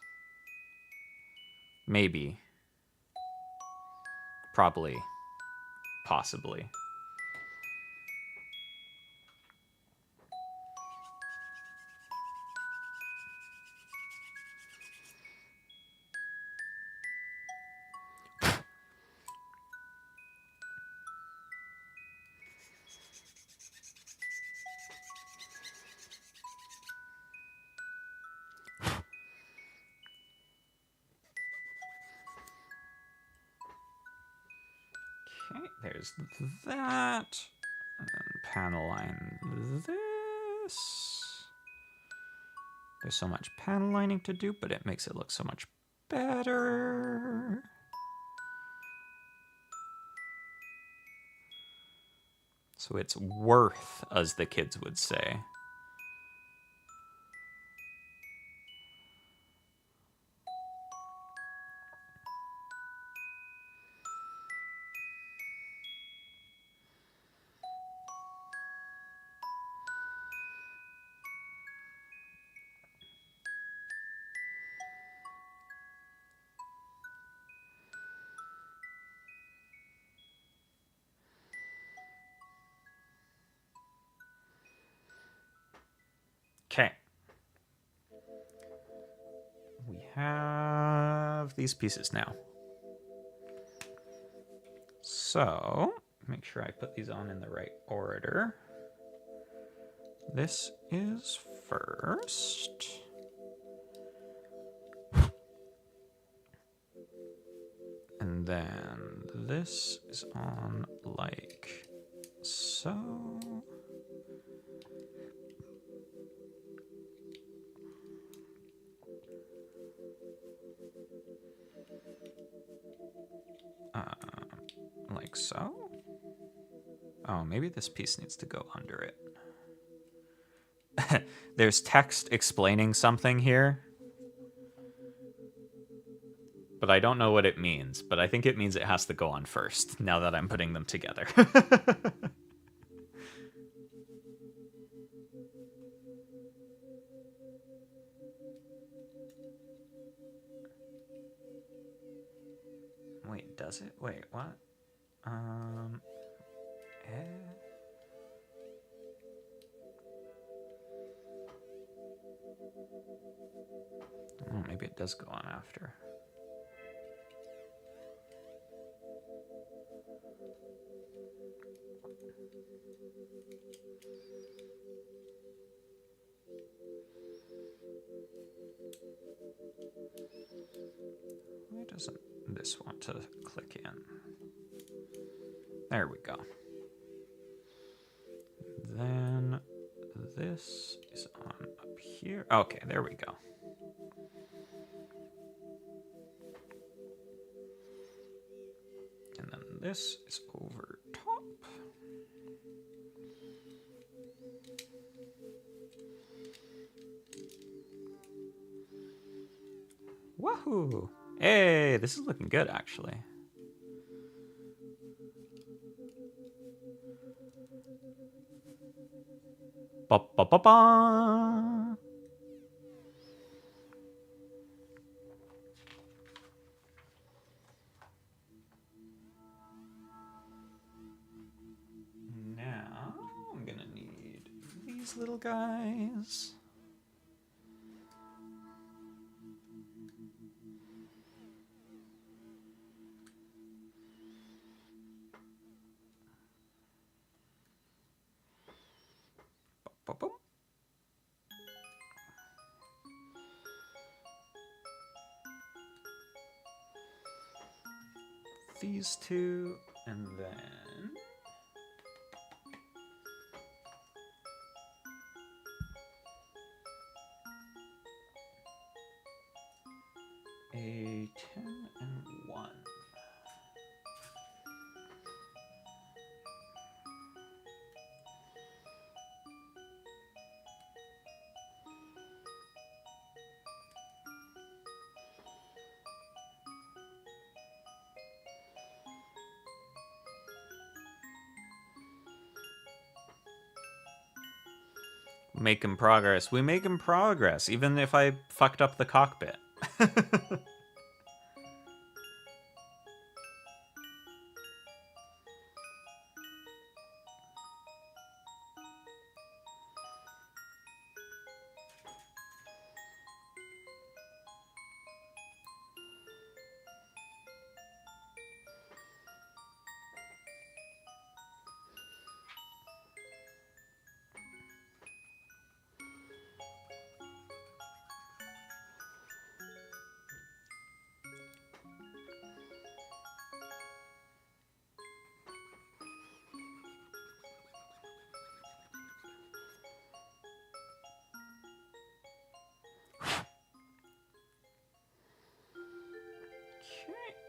Maybe. Probably. Possibly. Okay, there's that. And then panel line this. There's so much panel lining to do, but it makes it look so much better. So it's worth, as the kids would say. Okay. We have these pieces now. So, make sure I put these on in the right order. This is first. And then this is on like so. Like so? Oh, maybe this piece needs to go under it. There's text explaining something here, but I don't know what it means, but I think it means it has to go on first, now that I'm putting them together. Wait, does it? Wait, what? Oh, maybe it does go on after. this one to click in. There we go. Then this is on up here. Okay, there we go. And then this is over top. Woohoo! Hey, this is looking good actually. Ba ba ba ba. Now I'm gonna need these little guys. Ba, ba, ba. These two, and then a 10 and 1. Making progress. We making progress, even if I fucked up the cockpit.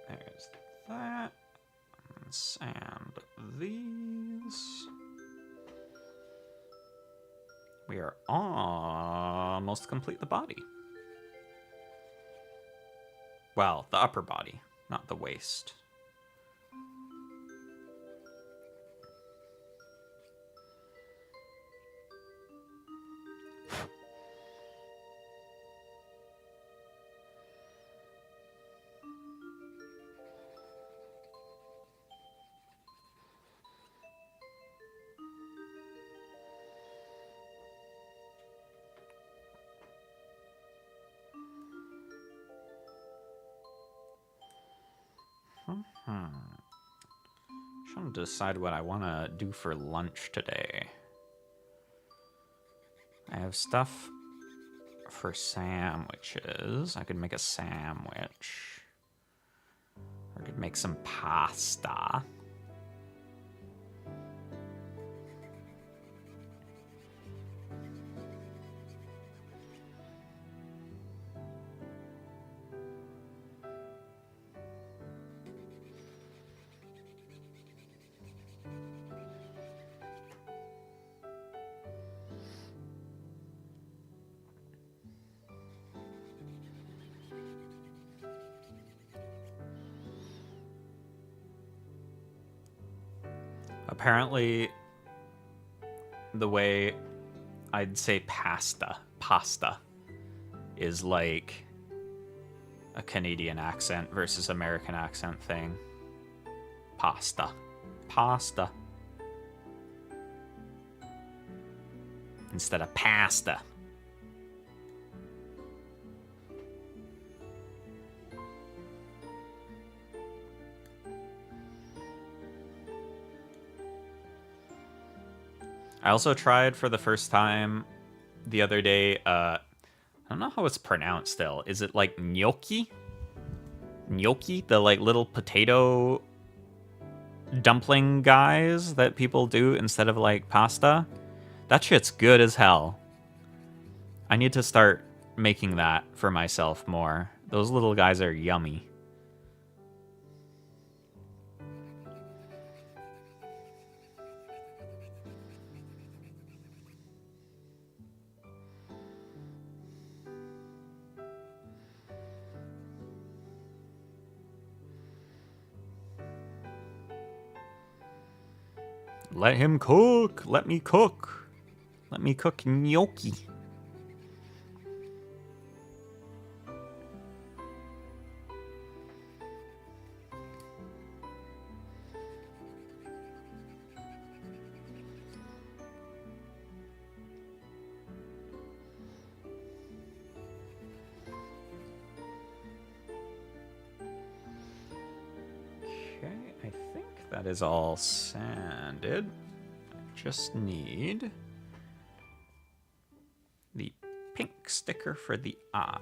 There's that. And these. We are almost complete the body. Well, the upper body, not the waist. Trying to decide what I want to do for lunch today. I have stuff for sandwiches. I could make a sandwich. I could make some pasta. Apparently, the way I'd say pasta is like a Canadian accent versus American accent thing. Pasta. Instead of pasta. I also tried for the first time the other day, I don't know how it's pronounced still. Is it like gnocchi? gnocchi, the like little potato dumpling guys that people do instead of like pasta. That shit's good as hell. I need to start making that for myself more. Those little guys are yummy. Let him cook. Let me cook. Let me cook gnocchi. That is all sanded. I just need the pink sticker for the eye.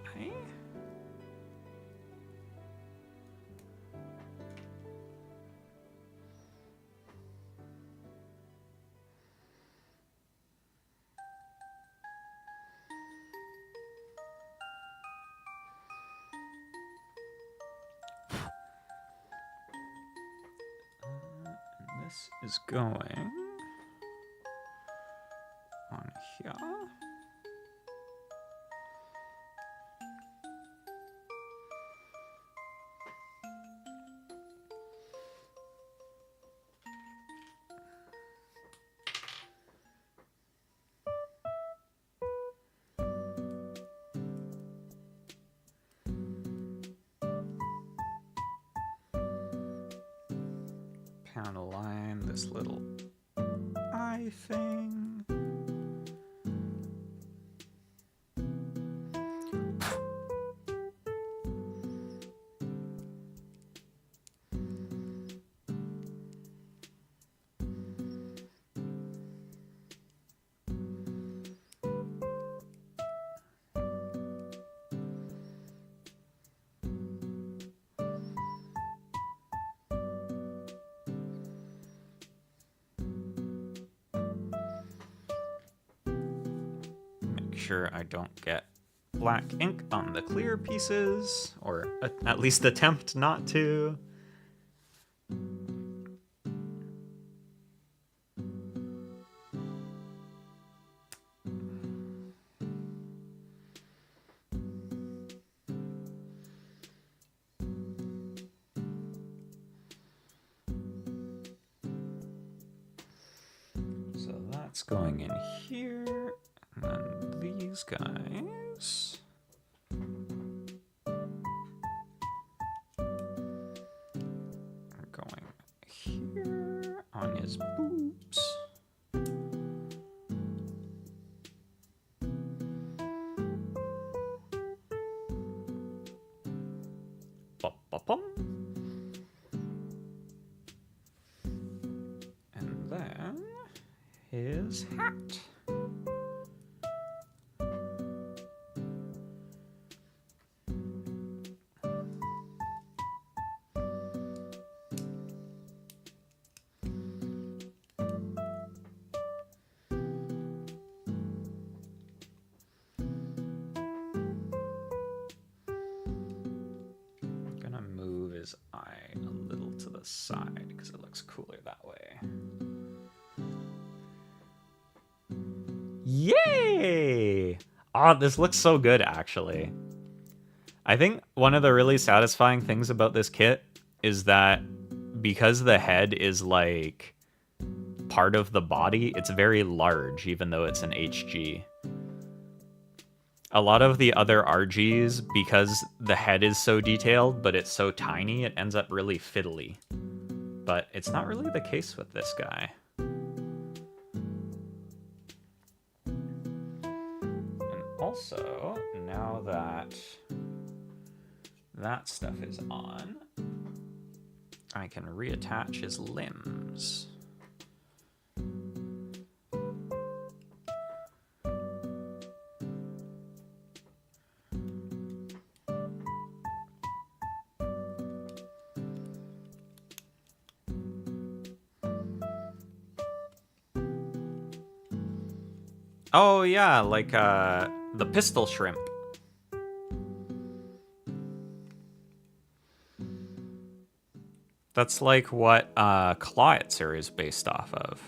This is going on here. Kind of line this little eye thing. Sure I don't get black ink on the clear pieces, or at least attempt not to. So that's going in here. And then these guys are going here on his boobs. Bum-bum-bum. And then his hat. Side because it looks cooler that way. Yay! Oh, this looks so good actually. I think one of the really satisfying things about this kit is that because the head is like part of the body, it's very large even though it's an HG. A lot of the other RGs, because the head is so detailed, but it's so tiny, it ends up really fiddly. But it's not really the case with this guy. And also, now that that stuff is on, I can reattach his limbs. Oh, yeah, like the pistol shrimp. That's like what Clawitzer is based off of.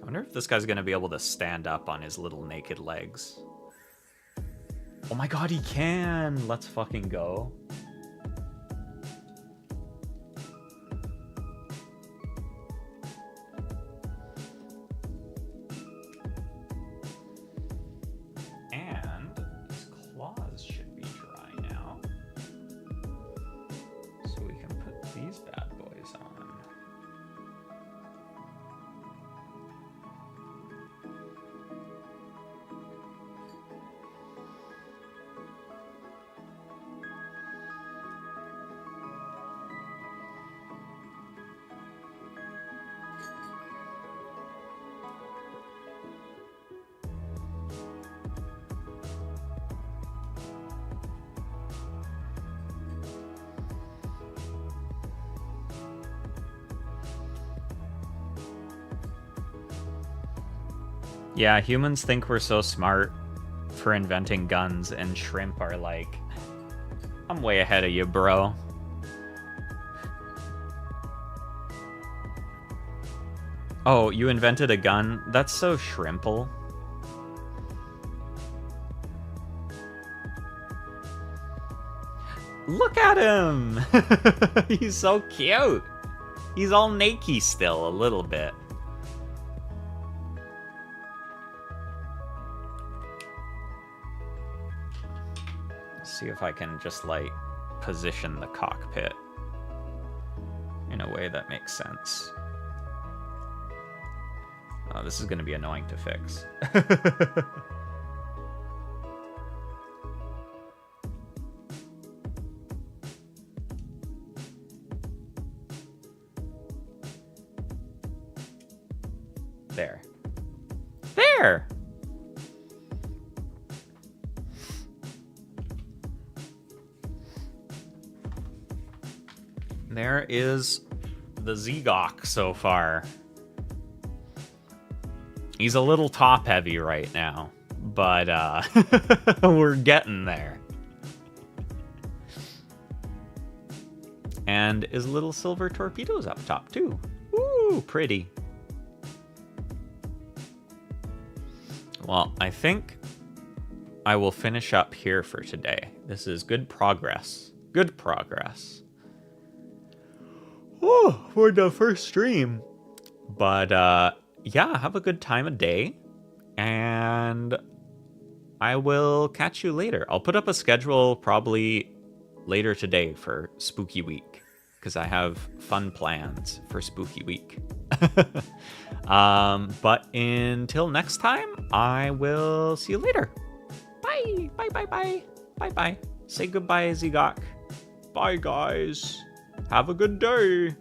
I wonder if this guy's going to be able to stand up on his little naked legs. Oh my god, he can! Let's fucking go. And his claws should be dry now. So we can put these bad boys on. Yeah, humans think we're so smart for inventing guns, and shrimp are like, I'm way ahead of you, bro. Oh, you invented a gun? That's so shrimple. Look at him! He's so cute. He's all naked still, a little bit. See if I can just, like, position the cockpit in a way that makes sense. Oh, this is going to be annoying to fix. There. There! There is the Zegok so far. He's a little top heavy right now, but we're getting there. And his little silver torpedoes up top too. Ooh, pretty. Well, I think I will finish up here for today. This is good progress. Good progress. Oh, for the first stream. But, yeah, have a good time of day. And I will catch you later. I'll put up a schedule probably later today for Spooky Week, because I have fun plans for Spooky Week. But until next time, I will see you later. Bye. Bye, bye, bye. Bye, bye. Say goodbye, Zegok. Bye, guys. Have a good day.